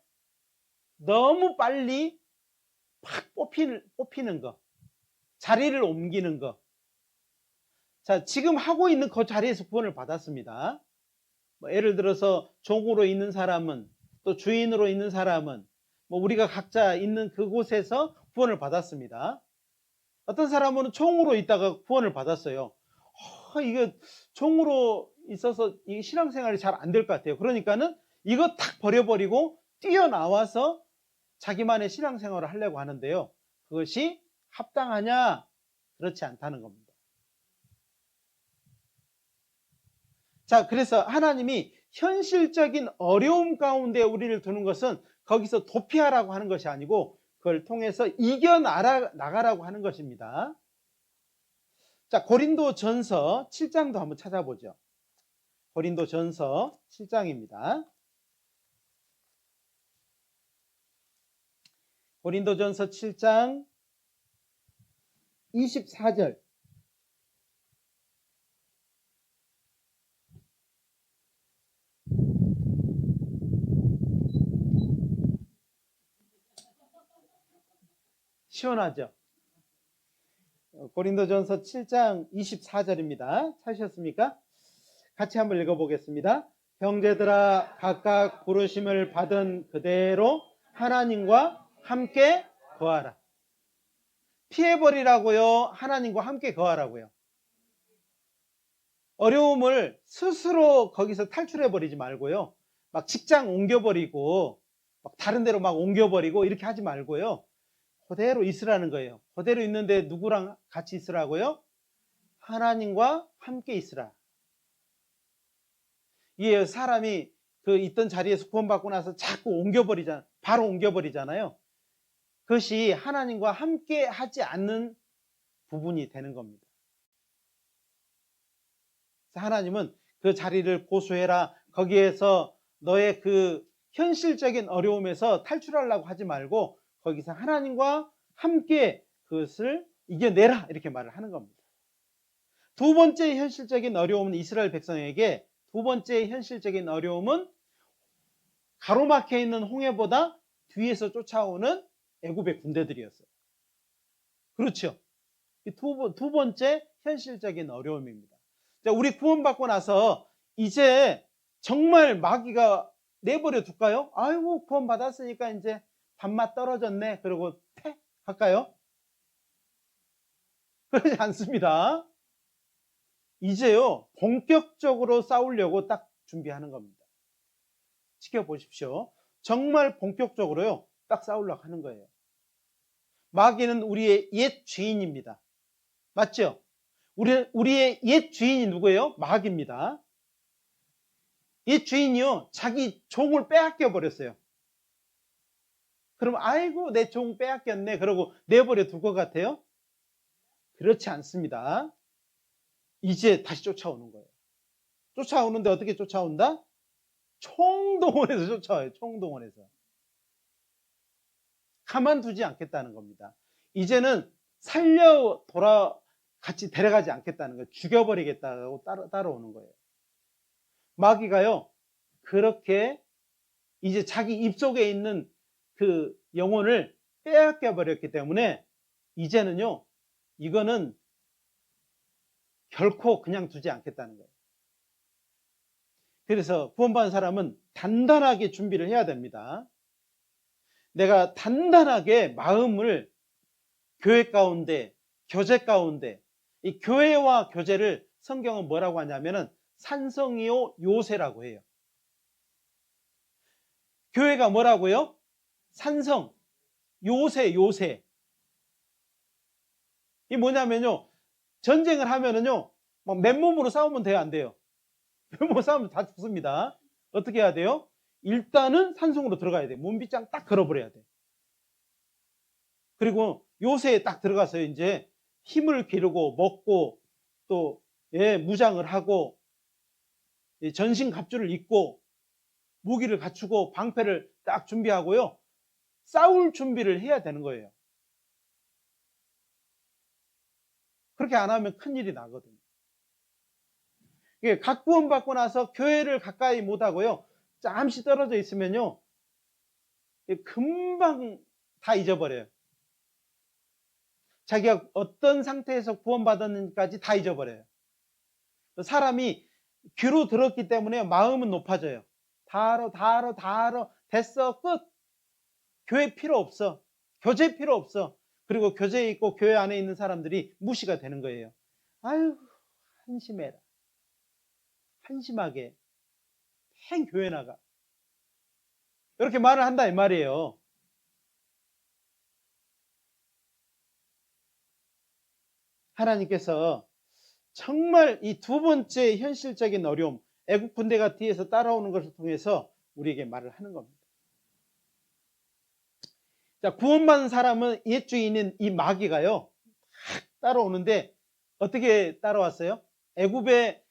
너무 빨리 팍 뽑히는 거, 자리를 옮기는 거. 자, 지금 하고 있는 그 자리에서 구원을 받았습니다. 뭐 예를 들어서 종으로 있는 사람은, 또 주인으로 있는 사람은, 뭐 우리가 각자 있는 그곳에서 구원을 받았습니다. 어떤 사람은 종으로 있다가 구원을 받았어요. 이거 종으로 있어서 이 신앙생활이 잘 안 될 것 같아요. 그러니까는 이거 탁 버려버리고 뛰어나와서 자기만의 신앙생활을 하려고 하는데요. 그것이 합당하냐? 그렇지 않다는 겁니다. 자, 그래서 하나님이 현실적인 어려움 가운데 우리를 두는 것은 거기서 도피하라고 하는 것이 아니고 그걸 통해서 이겨나가라고 하는 것입니다. 자, 고린도전서 7장도 한번 찾아보죠. 고린도전서 7장입니다. 고린도전서 7장 24절. 시원하죠? 고린도전서 7장 24절입니다. 찾으셨습니까? 같이 한번 읽어보겠습니다. 형제들아, 각각 부르심을 받은 그대로 하나님과 함께 거하라. 피해버리라고요? 하나님과 함께 거하라고요? 어려움을 스스로 거기서 탈출해버리지 말고요. 막 직장 옮겨버리고, 막 다른 데로 막 옮겨버리고, 이렇게 하지 말고요. 그대로 있으라는 거예요. 그대로 있는데 누구랑 같이 있으라고요? 하나님과 함께 있으라. 이게 사람이 그 있던 자리에서 구원받고 나서 자꾸 바로 옮겨버리잖아요. 그것이 하나님과 함께 하지 않는 부분이 되는 겁니다. 하나님은 그 자리를 고수해라. 거기에서 너의 그 현실적인 어려움에서 탈출하려고 하지 말고 거기서 하나님과 함께 그것을 이겨내라. 이렇게 말을 하는 겁니다. 두 번째 현실적인 어려움은 이스라엘 백성에게 두 번째 현실적인 어려움은 가로막혀 있는 홍해보다 뒤에서 쫓아오는 애굽의 군대들이었어요. 그렇죠. 두 번째 현실적인 어려움입니다. 자, 우리 구원받고 나서 이제 정말 마귀가 내버려 둘까요? 아이고, 구원받았으니까 이제 밥맛 떨어졌네. 그러고 퇴 할까요? 그러지 않습니다. 이제요, 본격적으로 싸우려고 딱 준비하는 겁니다. 지켜보십시오. 정말 본격적으로요, 딱 싸우려고 하는 거예요. 마귀는 우리의 옛 주인입니다. 맞죠? 우리의 옛 주인이 누구예요? 마귀입니다. 옛 주인이요, 자기 종을 빼앗겨 버렸어요. 그럼 아이고, 내 종 빼앗겼네. 그러고 내버려 둘 것 같아요? 그렇지 않습니다. 이제 다시 쫓아오는 거예요. 쫓아오는데 어떻게 쫓아온다? 총동원해서 쫓아와요. 총동원해서. 가만두지 않겠다는 겁니다. 이제는 같이 데려가지 않겠다는 거예요. 죽여버리겠다고 따라오는 거예요. 마귀가요, 그렇게 이제 자기 입속에 있는 그 영혼을 빼앗겨 버렸기 때문에 이제는요, 이거는 결코 그냥 두지 않겠다는 거예요. 그래서 구원받은 사람은 단단하게 준비를 해야 됩니다. 내가 단단하게 마음을 교회 가운데, 교제 가운데, 이 교회와 교제를 성경은 뭐라고 하냐면은 산성이요 요새라고 해요. 교회가 뭐라고요? 산성, 요새. 이 뭐냐면요, 전쟁을 하면은요, 막 맨몸으로 싸우면 돼요, 안 돼요? 맨몸으로 싸우면 다 죽습니다. 어떻게 해야 돼요? 일단은 산성으로 들어가야 돼. 문빗장 딱 걸어버려야 돼. 그리고 요새에 딱 들어가서 이제 힘을 기르고 먹고 또 무장을 하고 전신 갑주를 입고 무기를 갖추고 방패를 딱 준비하고요. 싸울 준비를 해야 되는 거예요. 그렇게 안 하면 큰일이 나거든요. 각 구원받고 나서 교회를 가까이 못하고요. 잠시 떨어져 있으면요. 금방 다 잊어버려요. 자기가 어떤 상태에서 구원받았는지까지 다 잊어버려요. 사람이 귀로 들었기 때문에 마음은 높아져요. 다 알아, 됐어, 끝. 교회 필요 없어. 교제 필요 없어. 그리고 교제에 있고 교회 안에 있는 사람들이 무시가 되는 거예요. 아유, 한심해라. 한심하게. 행 교회 나가. 이렇게 말을 한다 이 말이에요. 하나님께서 정말 이 두 번째 현실적인 어려움, 애국 군대가 뒤에서 따라오는 것을 통해서 우리에게 말을 하는 겁니다. 자, 구원받은 사람은 옛 주인인 이 마귀가요, 따라오는데 어떻게 따라왔어요? 애굽의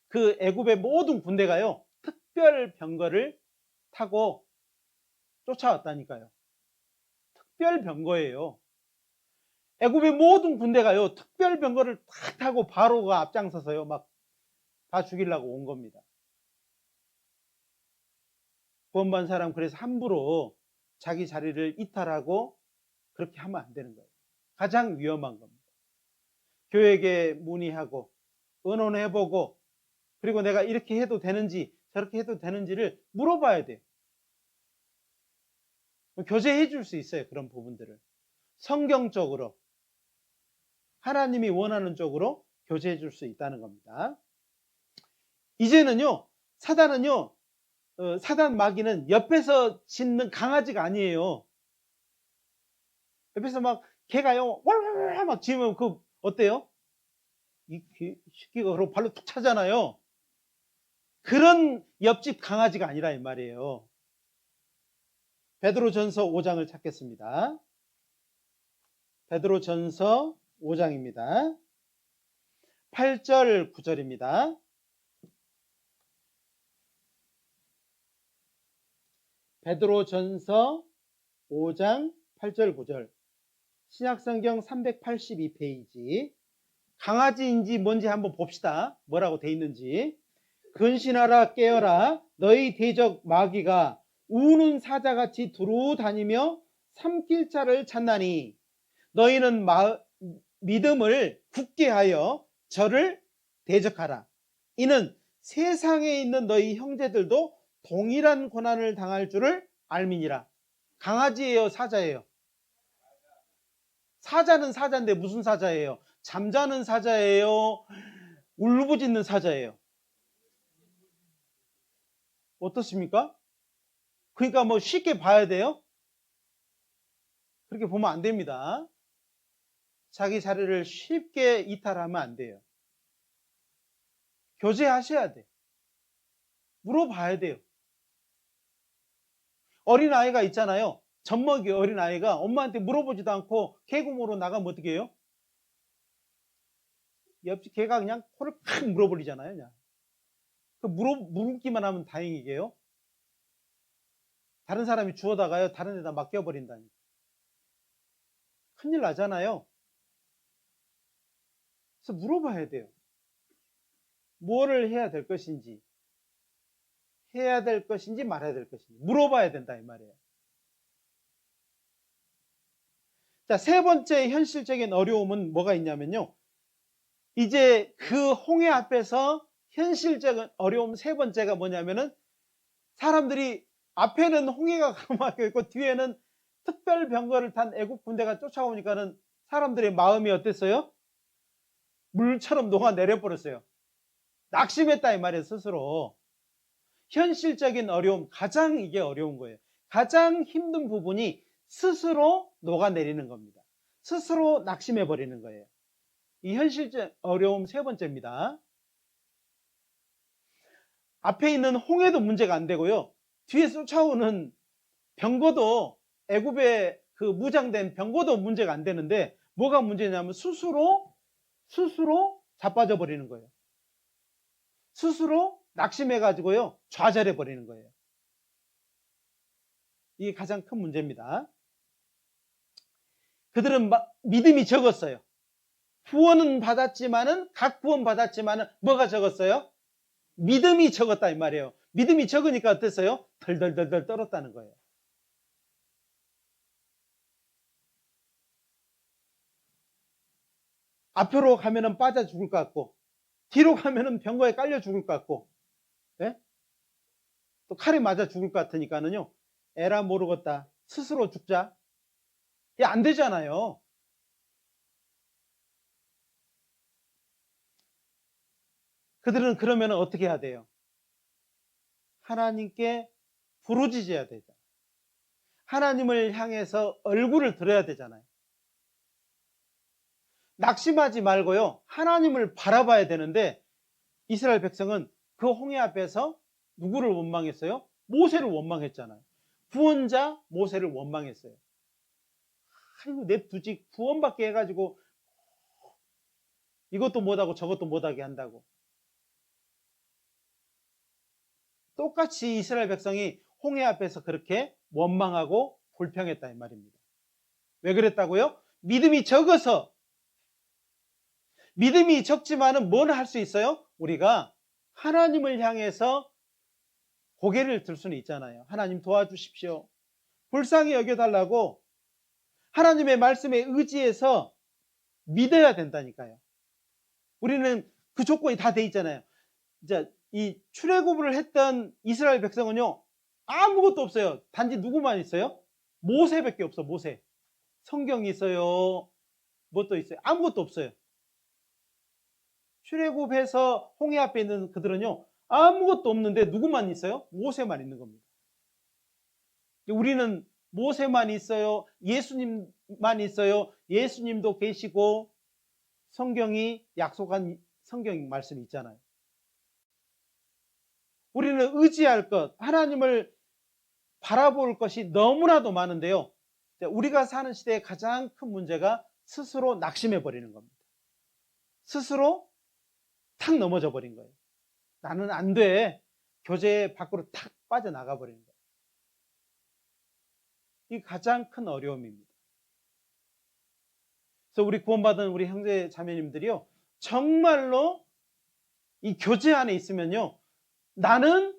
모든 군대가요, 특별 병거를 타고 쫓아왔다니까요. 특별 병거예요. 애굽의 모든 군대가요, 특별 병거를 탁 타고 바로가 앞장서서요, 막 다 죽이려고 온 겁니다. 구원받은 사람 그래서 함부로 자기 자리를 이탈하고 그렇게 하면 안 되는 거예요. 가장 위험한 겁니다. 교회에게 문의하고 의논해보고 그리고 내가 이렇게 해도 되는지 저렇게 해도 되는지를 물어봐야 돼요. 교제해 줄 수 있어요. 그런 부분들을 성경적으로 하나님이 원하는 쪽으로 교제해 줄 수 있다는 겁니다. 이제는요, 사단은요, 사단 마귀는 옆에서 짖는 강아지가 아니에요. 옆에서 막 개가요, 왈왈왈 막 짖으면 그 어때요? 이 새끼가 그러고 발로 툭 차잖아요. 그런 옆집 강아지가 아니라 이 말이에요. 베드로전서 5장을 찾겠습니다. 베드로전서 5장입니다. 8절 9절입니다. 베드로전서 5장 8절 9절 신약성경 382페이지 강아지인지 뭔지 한번 봅시다. 뭐라고 돼 있는지. 근신하라 깨어라 너희 대적 마귀가 우는 사자같이 두루 다니며 삼킬 자를 찾나니 너희는 믿음을 굳게 하여 저를 대적하라. 이는 세상에 있는 너희 형제들도 동일한 고난을 당할 줄을 알미니라. 강아지예요, 사자예요? 사자는 사자인데 무슨 사자예요? 잠자는 사자예요? 울부짖는 사자예요? 어떻습니까? 그러니까 뭐 쉽게 봐야 돼요? 그렇게 보면 안 됩니다. 자기 자리를 쉽게 이탈하면 안 돼요. 교제하셔야 돼. 물어봐야 돼요. 어린아이가 있잖아요. 젖먹이 어린아이가 엄마한테 물어보지도 않고 개구멍으로 나가면 어떻게 해요? 옆집 개가 그냥 코를 팍 물어버리잖아요. 그냥. 물기만 하면 다행이게요. 다른 사람이 주워다가요, 다른 데다 맡겨버린다니. 큰일 나잖아요. 그래서 물어봐야 돼요. 뭐를 해야 될 것인지, 해야 될 것인지 말아야 될 것인지 물어봐야 된다 이 말이에요. 자, 세 번째 현실적인 어려움은 뭐가 있냐면요, 이제 그 홍해 앞에서 현실적인 어려움 세 번째가 뭐냐면은 사람들이 앞에는 홍해가 가로막혀 있고 뒤에는 특별 병거를 탄 애국 군대가 쫓아오니까는 사람들의 마음이 어땠어요? 물처럼 녹아내려 버렸어요. 낙심했다 이 말이에요. 스스로. 현실적인 어려움, 가장 이게 어려운 거예요. 가장 힘든 부분이 스스로 녹아내리는 겁니다. 스스로 낙심해 버리는 거예요. 이 현실적 어려움 세 번째입니다. 앞에 있는 홍해도 문제가 안 되고요, 뒤에 쫓아오는 병거도, 애굽의 그 무장된 병거도 문제가 안 되는데 뭐가 문제냐면 스스로 자빠져 버리는 거예요. 스스로 낙심해가지고요 좌절해 버리는 거예요. 이게 가장 큰 문제입니다. 그들은 믿음이 적었어요. 구원은 받았지만은, 각 구원 받았지만은 뭐가 적었어요? 믿음이 적었다 이 말이에요. 믿음이 적으니까 어땠어요? 덜덜덜덜 떨었다는 거예요. 앞으로 가면은 빠져 죽을 것 같고, 뒤로 가면은 병거에 깔려 죽을 것 같고, 예? 또 칼에 맞아 죽을 것 같으니까는요, 에라 모르겠다, 스스로 죽자. 이게 안 되잖아요. 그들은 그러면 어떻게 해야 돼요? 하나님께 부르짖어야 되죠. 하나님을 향해서 얼굴을 들어야 되잖아요. 낙심하지 말고요, 하나님을 바라봐야 되는데, 이스라엘 백성은 그 홍해 앞에서 누구를 원망했어요? 모세를 원망했잖아요. 구원자 모세를 원망했어요. 아이고 냅두지, 구원받게 해가지고 이것도 못하고 저것도 못하게 한다고. 똑같이 이스라엘 백성이 홍해 앞에서 그렇게 원망하고 불평했다 이 말입니다. 왜 그랬다고요? 믿음이 적어서. 믿음이 적지만은 뭘 할 수 있어요? 우리가 하나님을 향해서 고개를 들 수는 있잖아요. 하나님 도와주십시오. 불쌍히 여겨달라고 하나님의 말씀에 의지해서 믿어야 된다니까요. 우리는 그 조건이 다 돼 있잖아요. 이제 이 출애굽을 했던 이스라엘 백성은요, 아무것도 없어요. 단지 누구만 있어요? 모세밖에 없어. 모세. 성경이 있어요. 뭐 또 있어요? 아무것도 없어요. 출애굽해서 홍해 앞에 있는 그들은요, 아무것도 없는데 누구만 있어요? 모세만 있는 겁니다. 우리는 모세만 있어요. 예수님만 있어요. 예수님도 계시고 성경이 약속한 성경 말씀이 있잖아요. 우리는 의지할 것, 하나님을 바라볼 것이 너무나도 많은데요, 우리가 사는 시대의 가장 큰 문제가 스스로 낙심해 버리는 겁니다. 스스로 탁 넘어져 버린 거예요. 나는 안 돼. 교제 밖으로 탁 빠져나가 버리는 거예요. 이 가장 큰 어려움입니다. 그래서 우리 구원받은 우리 형제 자매님들이요, 정말로 이 교제 안에 있으면요, 나는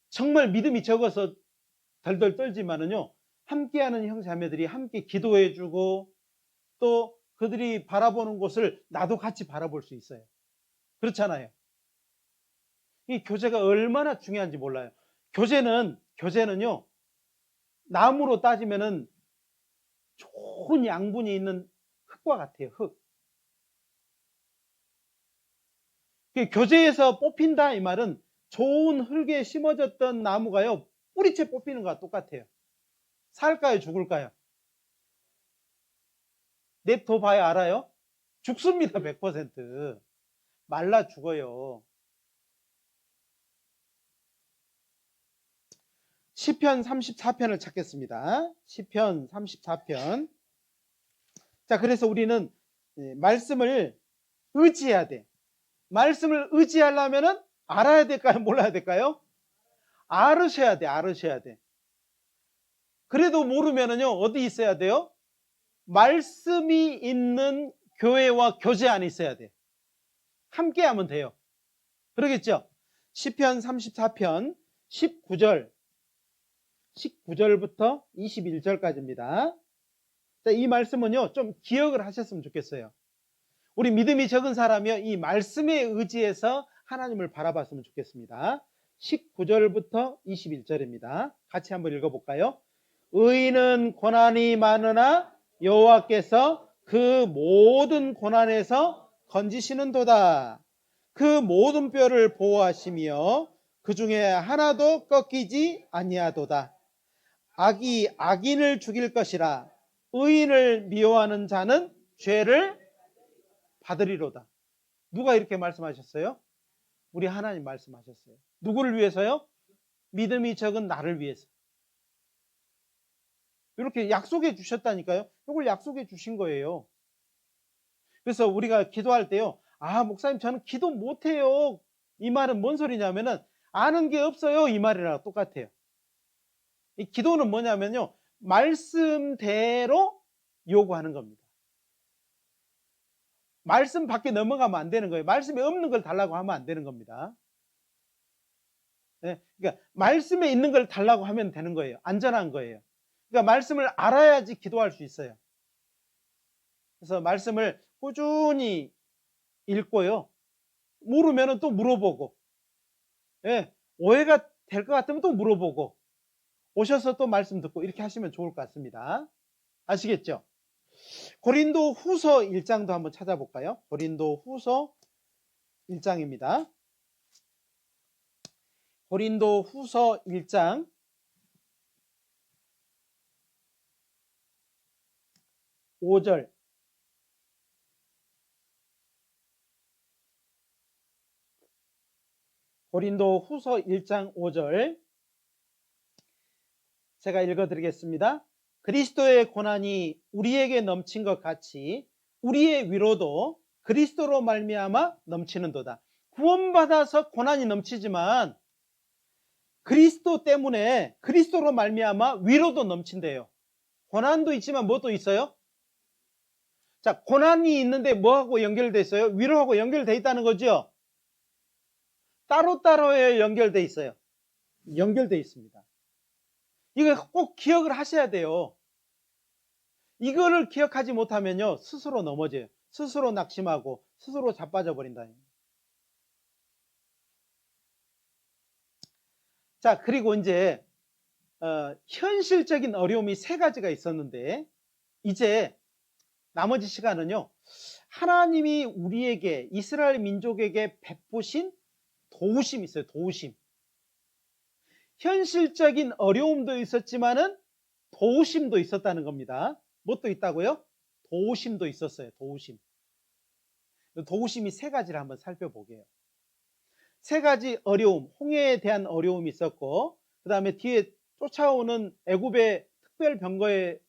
정말 믿음이 적어서 덜덜 떨지만은요, 함께하는 형제 자매들이 함께 기도해주고 또 그들이 바라보는 곳을 나도 같이 바라볼 수 있어요. 그렇잖아요. 이 교제가 얼마나 중요한지 몰라요. 교제는요, 나무로 따지면은 좋은 양분이 있는 흙과 같아요. 흙. 교제에서 뽑힌다 이 말은 좋은 흙에 심어졌던 나무가요, 뿌리채 뽑히는 것과 똑같아요. 살까요, 죽을까요? 냅둬 봐야 알아요? 죽습니다. 100%. 말라 죽어요. 시편 34편을 찾겠습니다. 시편 34편. 자, 그래서 우리는 말씀을 의지해야 돼. 말씀을 의지하려면은 알아야 될까요? 몰라야 될까요? 알으셔야 돼. 알으셔야 돼. 그래도 모르면은요, 어디 있어야 돼요? 말씀이 있는 교회와 교제 안에 있어야 돼. 함께 하면 돼요. 그러겠죠? 시편 34편 19절부터 21절까지입니다. 자, 이 말씀은요, 좀 기억을 하셨으면 좋겠어요. 우리 믿음이 적은 사람이요, 이 말씀에 의지해서 하나님을 바라봤으면 좋겠습니다. 19절부터 21절입니다. 같이 한번 읽어볼까요? 의인은 고난이 많으나 여호와께서 그 모든 고난에서 건지시는도다. 그 모든 뼈를 보호하시며 그 중에 하나도 꺾이지 아니하도다. 악이 악인을 죽일 것이라. 의인을 미워하는 자는 죄를 받으리로다. 누가 이렇게 말씀하셨어요? 우리 하나님 말씀하셨어요. 누구를 위해서요? 믿음이 적은 나를 위해서. 이렇게 약속해 주셨다니까요. 이걸 약속해 주신 거예요. 그래서 우리가 기도할 때요, 목사님 저는 기도 못해요. 이 말은 뭔 소리냐면은 아는 게 없어요. 이 말이랑 똑같아요. 이 기도는 뭐냐면요, 말씀대로 요구하는 겁니다. 말씀 밖에 넘어가면 안 되는 거예요. 말씀에 없는 걸 달라고 하면 안 되는 겁니다. 네, 그러니까 말씀에 있는 걸 달라고 하면 되는 거예요. 안전한 거예요. 그러니까 말씀을 알아야지 기도할 수 있어요. 그래서 말씀을 꾸준히 읽고요, 모르면 또 물어보고, 예, 오해가 될 것 같으면 또 물어보고, 오셔서 또 말씀 듣고, 이렇게 하시면 좋을 것 같습니다. 아시겠죠? 고린도 후서 1장도 한번 찾아볼까요? 고린도 후서 1장입니다. 고린도 후서 1장 5절. 고린도 후서 1장 5절. 제가 읽어드리겠습니다. 그리스도의 고난이 우리에게 넘친 것 같이 우리의 위로도 그리스도로 말미암아 넘치는도다. 구원받아서 고난이 넘치지만 그리스도 때문에, 그리스도로 말미암아 위로도 넘친대요. 고난도 있지만 뭐도 있어요? 자, 고난이 있는데 뭐하고 연결돼 있어요? 위로하고 연결돼 있다는 거죠. 따로따로 연결돼 있어요. 연결돼 있습니다. 이거 꼭 기억을 하셔야 돼요. 이거를 기억하지 못하면요, 스스로 넘어져요. 스스로 낙심하고 스스로 자빠져 버린다. 자, 그리고 이제 현실적인 어려움이 3가지가 있었는데, 이제 나머지 시간은요, 하나님이 우리에게, 이스라엘 민족에게 베푸신 도우심이 있어요. 도우심. 현실적인 어려움도 있었지만은 도우심도 있었다는 겁니다. 뭣도 있다고요? 도우심도 있었어요. 도우심. 도우심이 3가지를 한번 살펴보게요. 3가지 어려움, 홍해에 대한 어려움이 있었고, 그 다음에 뒤에 쫓아오는 애굽의 특별 병거의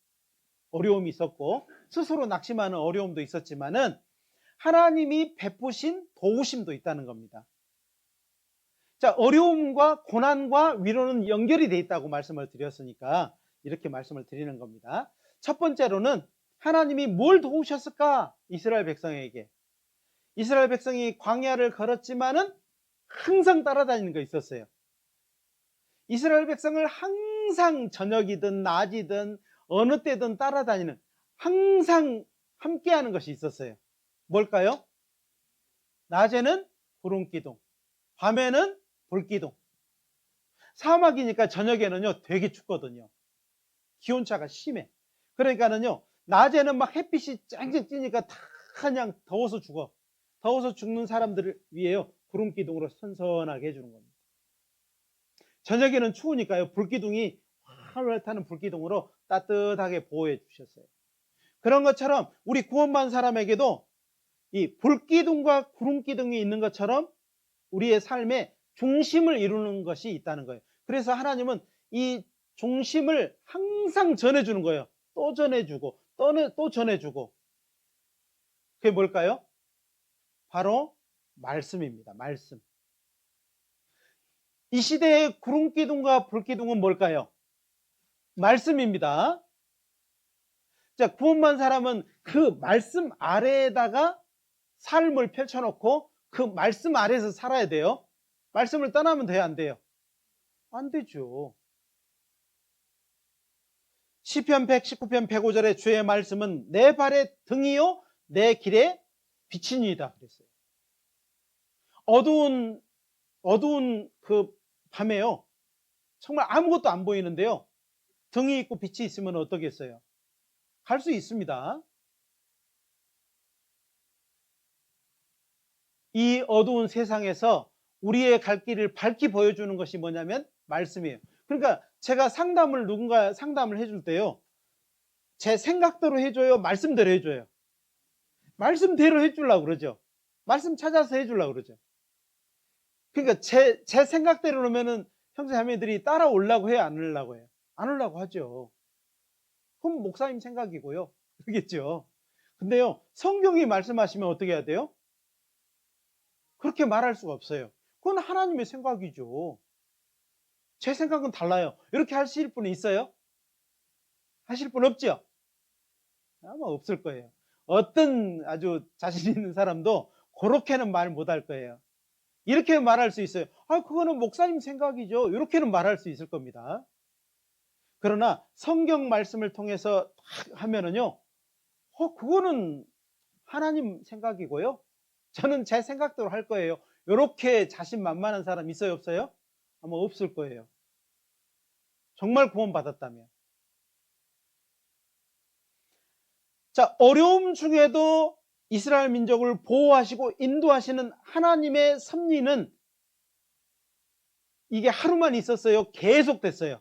어려움이 있었고, 스스로 낙심하는 어려움도 있었지만은 하나님이 베푸신 도우심도 있다는 겁니다. 자, 어려움과 고난과 위로는 연결이 돼 있다고 말씀을 드렸으니까 이렇게 말씀을 드리는 겁니다. 첫 번째로는 하나님이 뭘 도우셨을까? 이스라엘 백성에게. 이스라엘 백성이 광야를 걸었지만은 항상 따라다니는 거 있었어요. 이스라엘 백성을 항상 저녁이든 낮이든 어느 때든 따라다니는, 항상 함께하는 것이 있었어요. 뭘까요? 낮에는 구름기둥, 밤에는 불기둥. 사막이니까 저녁에는요 되게 춥거든요. 기온차가 심해. 그러니까는요, 낮에는 막 햇빛이 쨍쨍 찌니까 다 그냥 더워서 죽어. 더워서 죽는 사람들을 위해요, 구름기둥으로 선선하게 해주는 겁니다. 저녁에는 추우니까요, 불기둥이 활활 타는 불기둥으로 따뜻하게 보호해 주셨어요. 그런 것처럼 우리 구원받은 사람에게도 이 불기둥과 구름기둥이 있는 것처럼 우리의 삶에 중심을 이루는 것이 있다는 거예요. 그래서 하나님은 이 중심을 항상 전해주는 거예요. 또 전해주고 또 전해주고. 그게 뭘까요? 바로 말씀입니다. 말씀. 이 시대의 구름기둥과 불기둥은 뭘까요? 말씀입니다. 자, 구원받은 사람은 그 말씀 아래에다가 삶을 펼쳐놓고 그 말씀 아래에서 살아야 돼요. 말씀을 떠나면 돼요, 안 돼요? 안 되죠. 시편 119편 105절에 주의 말씀은 내 발의 등이요 내 길의 빛이니이다 그랬어요. 어두운 그 밤에요, 정말 아무것도 안 보이는데요, 등이 있고 빛이 있으면 어떻겠어요? 갈 수 있습니다. 이 어두운 세상에서 우리의 갈 길을 밝히 보여주는 것이 뭐냐면 말씀이에요. 그러니까 제가 누군가 상담을 해줄 때요, 제 생각대로 해줘요, 말씀대로 해줘요? 말씀대로 해주려고 그러죠. 말씀 찾아서 해주려고 그러죠. 그러니까 제 생각대로 놓으면은 형제 자매들이 따라오려고 해요, 안 오려고 해요? 안 오려고 하죠. 그럼 목사님 생각이고요. 그러겠죠. 근데요, 성경이 말씀하시면 어떻게 해야 돼요? 그렇게 말할 수가 없어요. 그건 하나님의 생각이죠. 제 생각은 달라요. 이렇게 하실 분이 있어요? 하실 분 없죠? 아마 없을 거예요. 어떤 아주 자신 있는 사람도 그렇게는 말 못할 거예요. 이렇게 말할 수 있어요. 그거는 목사님 생각이죠. 이렇게는 말할 수 있을 겁니다. 그러나 성경 말씀을 통해서 하면은요, 그거는 하나님 생각이고요. 저는 제 생각대로 할 거예요. 이렇게 자신만만한 사람 있어요, 없어요? 아마 없을 거예요. 정말 구원받았다면. 자, 어려움 중에도 이스라엘 민족을 보호하시고 인도하시는 하나님의 섭리는 이게 하루만 있었어요? 계속 됐어요?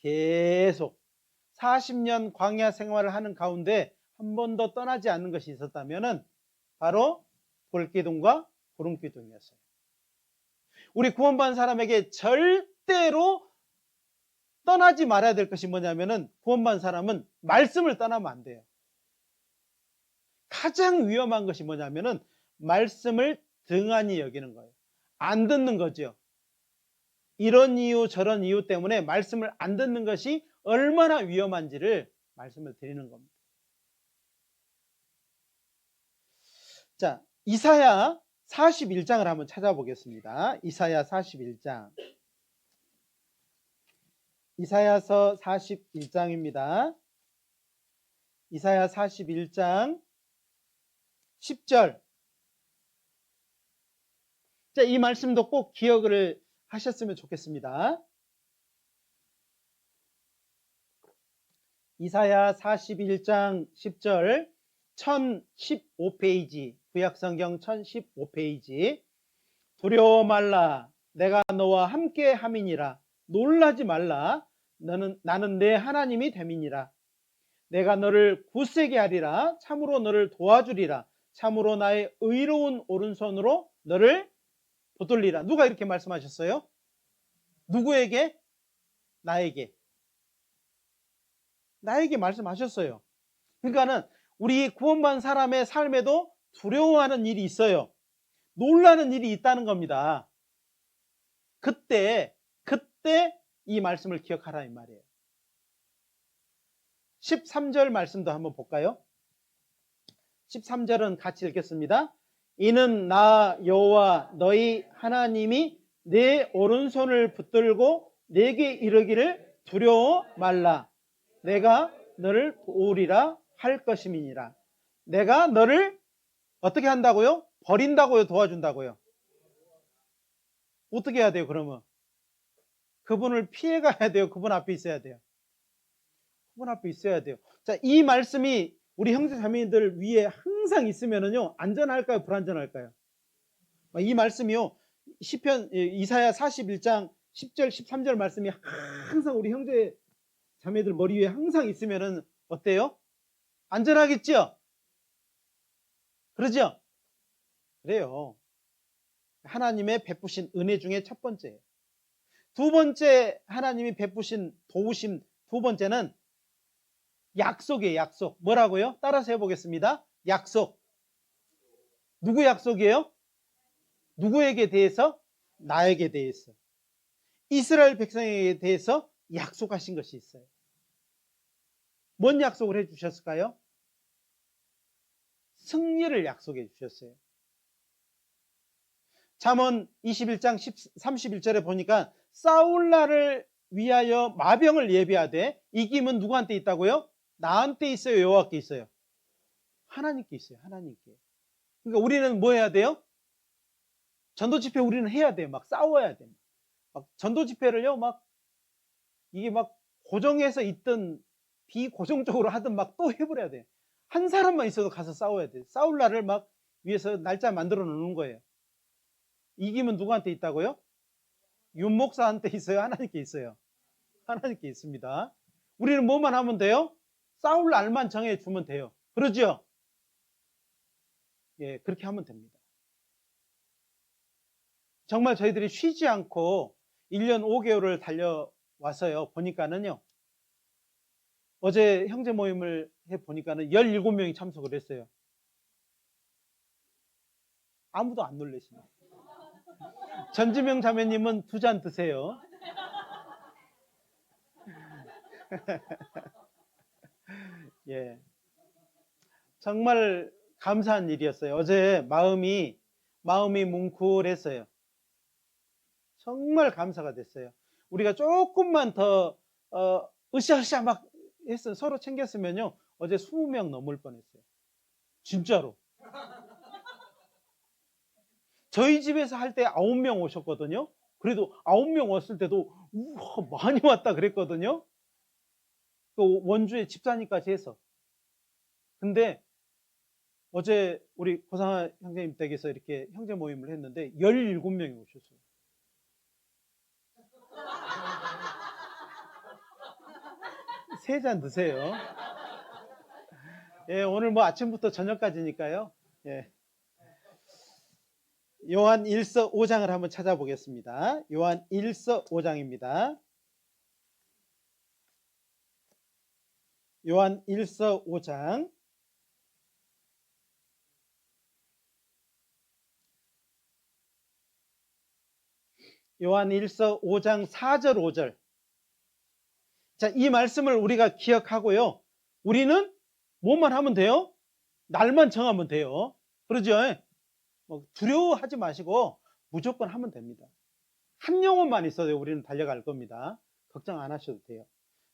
계속. 40년 광야 생활을 하는 가운데 한 번도 떠나지 않는 것이 있었다면 바로 불기둥과 구름기둥이었어요. 우리 구원받은 사람에게 절대로 떠나지 말아야 될 것이 뭐냐면은, 구원받은 사람은 말씀을 떠나면 안 돼요. 가장 위험한 것이 뭐냐면은 말씀을 등한히 여기는 거예요. 안 듣는 거죠. 이런 이유 저런 이유 때문에 말씀을 안 듣는 것이 얼마나 위험한지를 말씀을 드리는 겁니다. 자, 이사야 41장을 한번 찾아보겠습니다. 이사야 41장. 이사야서 41장입니다. 이사야 41장 10절. 자, 이 말씀도 꼭 기억을 하셨으면 좋겠습니다. 이사야 41장 10절, 1015페이지, 구약성경 1015페이지. 두려워 말라, 내가 너와 함께 함이니라. 놀라지 말라, 나는 내 하나님이 됨이니라. 내가 너를 굳세게 하리라. 참으로 너를 도와주리라. 참으로 나의 의로운 오른손으로 너를 붙들리라. 누가 이렇게 말씀하셨어요? 누구에게? 나에게. 나에게 말씀하셨어요. 그러니까는 우리 구원받은 사람의 삶에도 두려워하는 일이 있어요. 놀라는 일이 있다는 겁니다. 그때 이 말씀을 기억하라 이 말이에요. 13절 말씀도 한번 볼까요? 13절은 같이 읽겠습니다. 이는 나 여호와 너희 하나님이 내 오른손을 붙들고 내게 이르기를 두려워 말라. 내가 너를 도우리라 할 것임이니라. 내가 너를 어떻게 한다고요? 버린다고요? 도와준다고요? 어떻게 해야 돼요, 그러면? 그분을 피해 가야 돼요? 그분 앞에 있어야 돼요? 그분 앞에 있어야 돼요. 자, 이 말씀이 우리 형제 자매들 위에 항상 있으면은요, 안전할까요? 불안전할까요? 이 말씀이요, 이사야 41장 10절, 13절 말씀이 항상 우리 형제 자매들 머리 위에 항상 있으면은 어때요? 안전하겠죠? 그러죠? 그래요. 하나님의 베푸신 은혜 중에 첫 번째예요. 두 번째 하나님이 베푸신 도우심 두 번째는 약속이에요. 약속. 뭐라고요? 따라서 해보겠습니다. 약속. 누구 약속이에요? 누구에게 대해서? 나에게 대해서. 이스라엘 백성에게 대해서 약속하신 것이 있어요. 뭔 약속을 해주셨을까요? 승리를 약속해 주셨어요. 잠언 21장 31절에 보니까 싸울 날을 위하여 마병을 예비하되 이김은 누구한테 있다고요? 나한테 있어요? 여호와께 있어요? 하나님께 있어요. 하나님께. 그러니까 우리는 뭐 해야 돼요? 전도 집회 우리는 해야 돼요. 막 싸워야 돼요. 막 전도 집회를요, 이게 고정해서 있든 비고정적으로 하든 또 해버려야 돼요. 한 사람만 있어도 가서 싸워야 돼요. 싸울 날을 위해서 날짜 만들어 놓는 거예요. 이김은 누구한테 있다고요? 윤 목사한테 있어요? 하나님께 있어요? 하나님께 있습니다. 우리는 뭐만 하면 돼요? 싸울 날만 정해주면 돼요. 그러죠? 예, 그렇게 하면 됩니다. 정말 저희들이 쉬지 않고 1년 5개월을 달려와서요. 보니까는요. 어제 형제 모임을 해보니까는 17명이 참석을 했어요. 아무도 안 놀래시네. 전지명 자매님은 2잔 드세요. 예. 정말 감사한 일이었어요. 어제 마음이 뭉클했어요. 정말 감사가 됐어요. 우리가 조금만 더 으쌰으쌰 막 했어 서로 챙겼으면요. 어제 20명 넘을 뻔했어요. 진짜로. 저희 집에서 할 때 9명 오셨거든요. 그래도 9명 왔을 때도 우와, 많이 왔다 그랬거든요. 또 원주에 집사님까지 해서. 근데 어제 우리 고상하 형제님 댁에서 이렇게 형제 모임을 했는데 17명이 오셨어요. 세 잔 드세요. 예, 오늘 뭐 아침부터 저녁까지니까요. 예. 요한 1서 5장을 한번 찾아보겠습니다. 요한 1서 5장입니다. 요한 1서 5장. 요한 1서 5장 4절 5절. 자, 이 말씀을 우리가 기억하고요. 우리는 뭐만 하면 돼요? 날만 정하면 돼요. 그러죠? 뭐 두려워하지 마시고 무조건 하면 됩니다. 한 영혼만 있어도 우리는 달려갈 겁니다. 걱정 안 하셔도 돼요.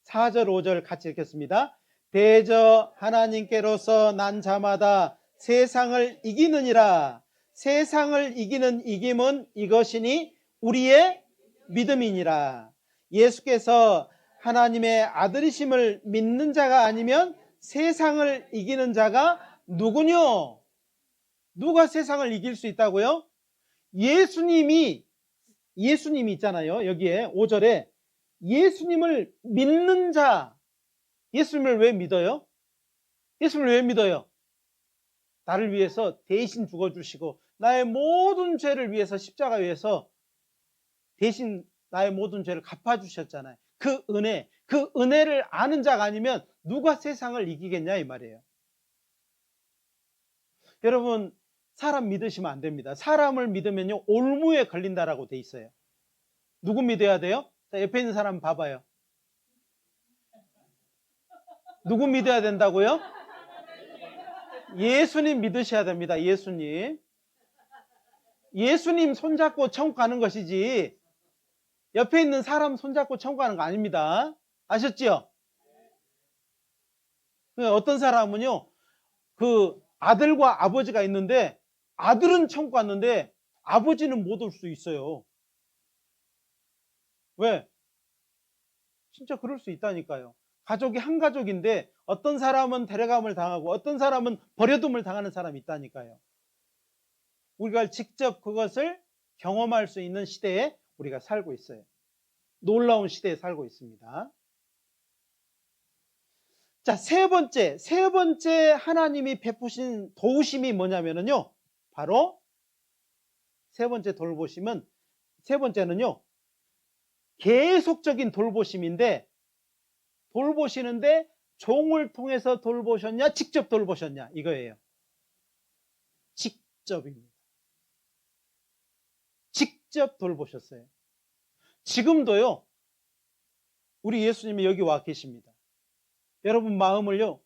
4절 5절 같이 읽겠습니다. 대저 하나님께로서 난 자마다 세상을 이기느니라. 세상을 이기는 이김은 이것이니 우리의 믿음이니라. 예수께서 하나님의 아들이심을 믿는 자가 아니면 세상을 이기는 자가 누구뇨? 누가 세상을 이길 수 있다고요? 예수님이 있잖아요. 여기에 5절에 예수님을 믿는 자. 예수님을 왜 믿어요? 예수님을 왜 믿어요? 나를 위해서 대신 죽어주시고 나의 모든 죄를 위해서 십자가 위에서 대신 나의 모든 죄를 갚아주셨잖아요. 그 은혜를 아는 자가 아니면 누가 세상을 이기겠냐 이 말이에요. 여러분, 사람 믿으시면 안 됩니다. 사람을 믿으면요 올무에 걸린다라고 돼 있어요. 누구 믿어야 돼요? 자, 옆에 있는 사람 봐봐요. 누구 믿어야 된다고요? 예수님 믿으셔야 됩니다. 예수님 손잡고 천국 가는 것이지 옆에 있는 사람 손잡고 천국 가는 거 아닙니다. 아셨죠? 어떤 사람은요 그 아들과 아버지가 있는데 아들은 천국 갔는데 아버지는 못 올 수 있어요. 왜? 진짜 그럴 수 있다니까요. 가족이 한 가족인데 어떤 사람은 데려감을 당하고 어떤 사람은 버려둠을 당하는 사람이 있다니까요. 우리가 직접 그것을 경험할 수 있는 시대에 우리가 살고 있어요. 놀라운 시대에 살고 있습니다. 자, 세 번째 하나님이 베푸신 도우심이 뭐냐면요. 바로 세 번째는요. 계속적인 돌보심인데 돌보시는데 종을 통해서 돌보셨냐 직접 돌보셨냐 이거예요. 직접입니다. 직접 돌보셨어요. 지금도요 우리 예수님이 여기 와 계십니다. 여러분 마음을요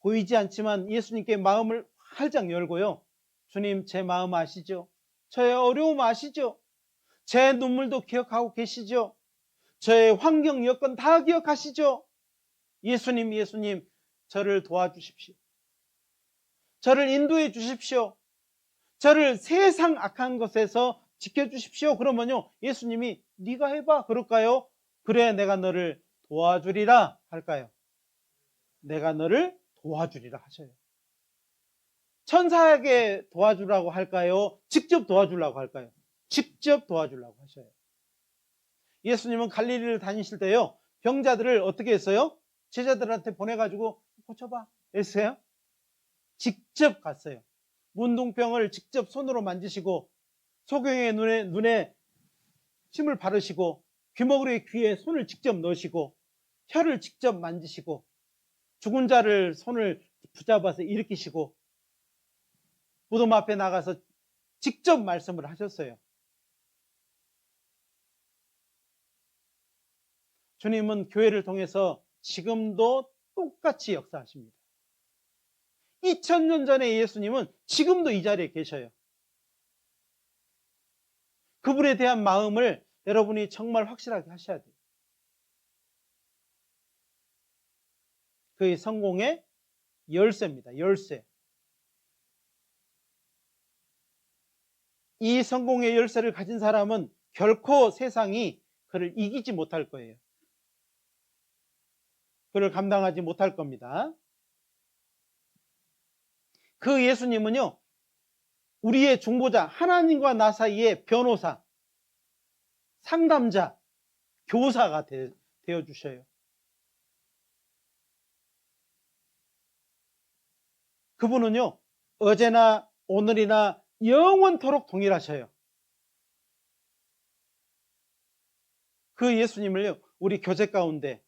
보이지 않지만 예수님께 마음을 활짝 열고요, 주님 제 마음 아시죠? 저의 어려움 아시죠? 제 눈물도 기억하고 계시죠? 저의 환경 여건 다 기억하시죠? 예수님 저를 도와주십시오. 저를 인도해 주십시오. 저를 세상 악한 것에서 지켜주십시오. 그러면요 예수님이 네가 해봐 그럴까요? 그래 내가 너를 도와주리라 할까요? 내가 너를 도와주리라 하셔요. 천사에게 도와주라고 할까요? 직접 도와주려고 할까요? 직접 도와주려고 하셔요. 예수님은 갈릴리를 다니실 때요 병자들을 어떻게 했어요? 제자들한테 보내가지고 고쳐봐 했어요? 직접 갔어요. 문둥병을 직접 손으로 만지시고 소경의 눈에 침을 바르시고 귀머거리 귀에 손을 직접 넣으시고 혀를 직접 만지시고 죽은 자를 손을 붙잡아서 일으키시고 무덤 앞에 나가서 직접 말씀을 하셨어요. 주님은 교회를 통해서 지금도 똑같이 역사하십니다. 2000년 전에 예수님은 지금도 이 자리에 계셔요. 그분에 대한 마음을 여러분이 정말 확실하게 하셔야 돼요. 그의 성공의 열쇠입니다. 열쇠. 이 성공의 열쇠를 가진 사람은 결코 세상이 그를 이기지 못할 거예요. 그를 감당하지 못할 겁니다. 그 예수님은요, 우리의 중보자, 하나님과 나 사이의 변호사, 상담자, 교사가 되어주셔요. 그분은요, 어제나 오늘이나 영원토록 동일하셔요. 그 예수님을요, 우리 교제 가운데,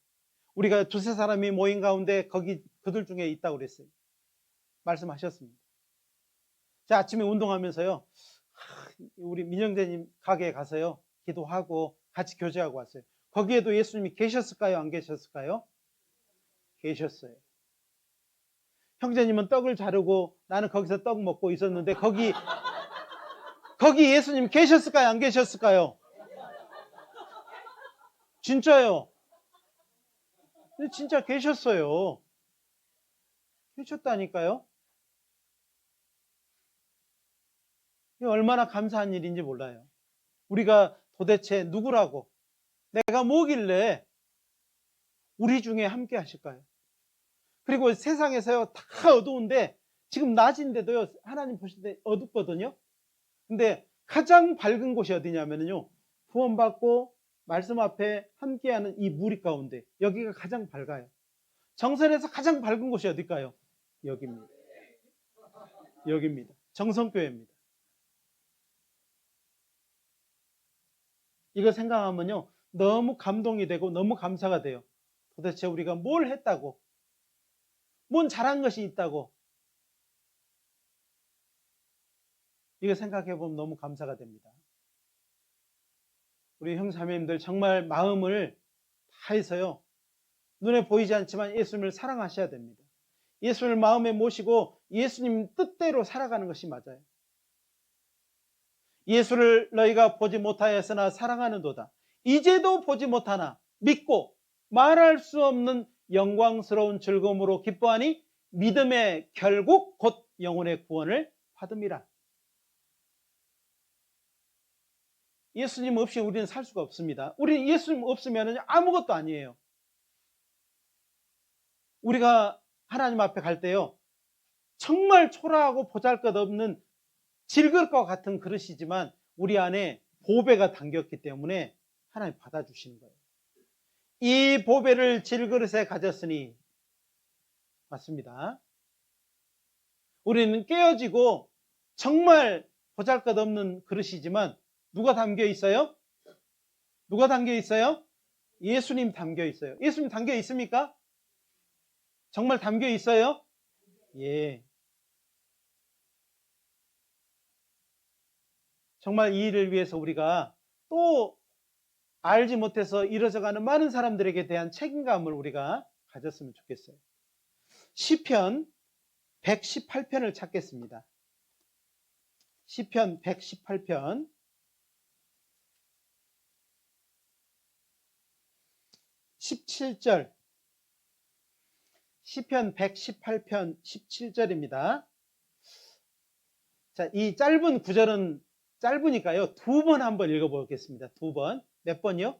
우리가 두세 사람이 모인 가운데 그들 중에 있다고 그랬어요. 말씀하셨습니다. 자, 아침에 운동하면서요, 우리 민영재님 가게에 가서요, 기도하고 같이 교제하고 왔어요. 거기에도 예수님이 계셨을까요? 안 계셨을까요? 계셨어요. 형제님은 떡을 자르고 나는 거기서 떡 먹고 있었는데 거기 예수님 계셨을까요? 안 계셨을까요? 진짜요. 진짜 계셨어요. 계셨다니까요. 얼마나 감사한 일인지 몰라요. 우리가 도대체 누구라고, 내가 뭐길래 우리 중에 함께 하실까요? 그리고 세상에서요, 다 어두운데 지금 낮인데도요, 하나님 보실 때 어둡거든요. 근데 가장 밝은 곳이 어디냐면요, 구원받고 말씀 앞에 함께하는 이 무리 가운데 여기가 가장 밝아요. 정선에서 가장 밝은 곳이 어딜까요? 여기입니다. 여기입니다. 정성교회입니다. 이거 생각하면요, 너무 감동이 되고 너무 감사가 돼요. 도대체 우리가 뭘 했다고, 뭔 잘한 것이 있다고, 이거 생각해 보면 너무 감사가 됩니다. 우리 형사님들 정말 마음을 다해서요, 눈에 보이지 않지만 예수님을 사랑하셔야 됩니다. 예수님을 마음에 모시고 예수님 뜻대로 살아가는 것이 맞아요. 예수를 너희가 보지 못하였으나 사랑하는도다. 이제도 보지 못하나 믿고 말할 수 없는 영광스러운 즐거움으로 기뻐하니 믿음의 결국 곧 영혼의 구원을 받음이라. 예수님 없이 우리는 살 수가 없습니다. 우리 예수님 없으면 아무것도 아니에요. 우리가 하나님 앞에 갈 때요, 정말 초라하고 보잘것없는 질글 것 같은 그릇이지만 우리 안에 보배가 담겼기 때문에 하나님 받아주시는 거예요. 이 보배를 질그릇에 가졌으니, 맞습니다. 우리는 깨어지고 정말 보잘것없는 그릇이지만 누가 담겨 있어요? 누가 담겨 있어요? 예수님 담겨 있어요. 예수님 담겨 있습니까? 정말 담겨 있어요? 예. 정말 이 일을 위해서 우리가 또 알지 못해서 이뤄져가는 많은 사람들에게 대한 책임감을 우리가 가졌으면 좋겠어요. 시편 118편을 찾겠습니다. 시편 118편 17절, 시편 118편 17절입니다. 자, 이 짧은 구절은 짧으니까요, 두 번 한번 읽어보겠습니다. 두 번. 몇 번이요?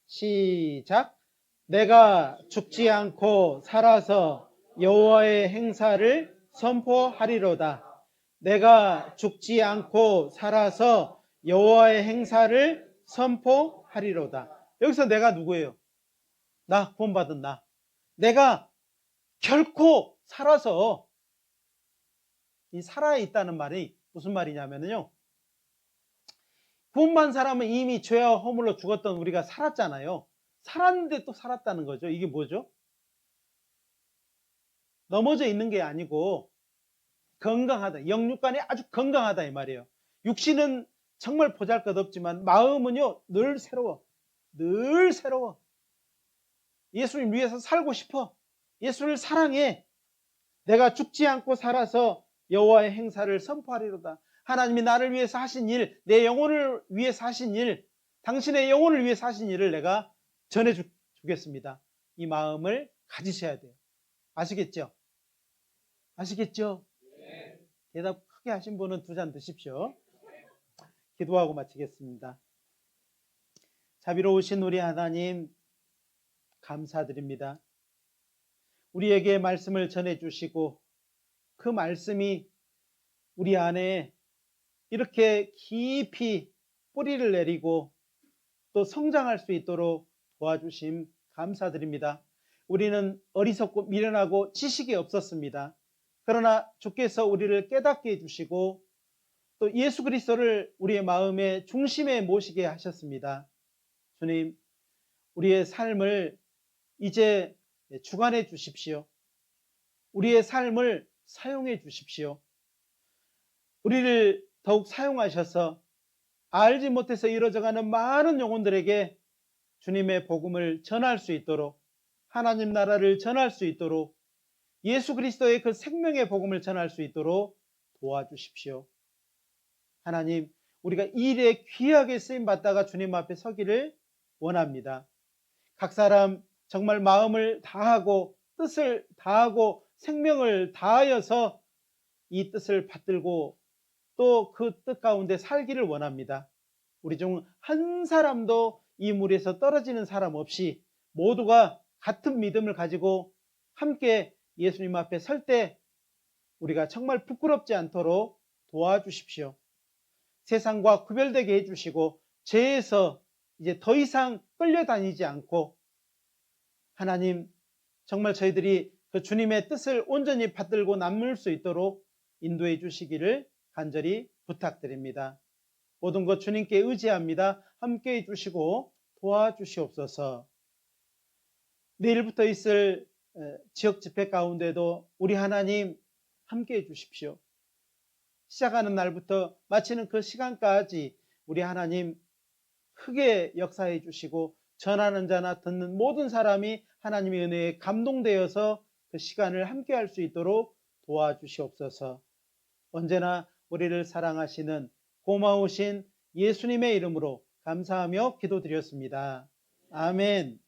시작. 내가 죽지 않고 살아서 여호와의 행사를 선포하리로다. 내가 죽지 않고 살아서 여호와의 행사를 선포하리로다. 여기서 내가 누구예요? 나, 구원받은 나. 내가 결코 살아서, 이 살아있다는 말이 무슨 말이냐면요, 구원받은 사람은 이미 죄와 허물로 죽었던 우리가 살았잖아요. 살았는데 또 살았다는 거죠. 이게 뭐죠? 넘어져 있는 게 아니고 건강하다. 영육간이 아주 건강하다 이 말이에요. 육신은 정말 보잘것없지만 마음은요 늘 새로워. 늘 새로워. 예수님 위해서 살고 싶어. 예수를 사랑해. 내가 죽지 않고 살아서 여호와의 행사를 선포하리로다. 하나님이 나를 위해서 하신 일, 내 영혼을 위해서 하신 일, 당신의 영혼을 위해서 하신 일을 내가 전해주겠습니다. 이 마음을 가지셔야 돼요. 아시겠죠? 아시겠죠? 대답 크게 하신 분은 2잔 드십시오. 기도하고 마치겠습니다. 자비로우신 우리 하나님 감사드립니다. 우리에게 말씀을 전해주시고 그 말씀이 우리 안에 이렇게 깊이 뿌리를 내리고 또 성장할 수 있도록 도와주심 감사드립니다. 우리는 어리석고 미련하고 지식이 없었습니다. 그러나 주께서 우리를 깨닫게 해주시고 또 예수 그리스도를 우리의 마음의 중심에 모시게 하셨습니다. 주님, 우리의 삶을 이제 주관해 주십시오. 우리의 삶을 사용해 주십시오. 우리를 더욱 사용하셔서 알지 못해서 이루어져가는 많은 영혼들에게 주님의 복음을 전할 수 있도록, 하나님 나라를 전할 수 있도록, 예수 그리스도의 그 생명의 복음을 전할 수 있도록 도와주십시오. 하나님, 우리가 이 일에 귀하게 쓰임받다가 주님 앞에 서기를 원합니다. 각 사람 정말 마음을 다하고 뜻을 다하고 생명을 다하여서 이 뜻을 받들고 또 그 뜻 가운데 살기를 원합니다. 우리 중 한 사람도 이 물에서 떨어지는 사람 없이 모두가 같은 믿음을 가지고 함께 예수님 앞에 설 때 우리가 정말 부끄럽지 않도록 도와주십시오. 세상과 구별되게 해주시고 죄에서 이제 더 이상 끌려다니지 않고 하나님 정말 저희들이 그 주님의 뜻을 온전히 받들고 남을 수 있도록 인도해 주시기를 간절히 부탁드립니다. 모든 것 주님께 의지합니다. 함께 해주시고 도와주시옵소서. 내일부터 있을 지역 집회 가운데도 우리 하나님 함께 해주십시오. 시작하는 날부터 마치는 그 시간까지 우리 하나님 크게 역사해 주시고 전하는 자나 듣는 모든 사람이 하나님의 은혜에 감동되어서 그 시간을 함께 할 수 있도록 도와주시옵소서. 언제나 우리를 사랑하시는 고마우신 예수님의 이름으로 감사하며 기도드렸습니다. 아멘.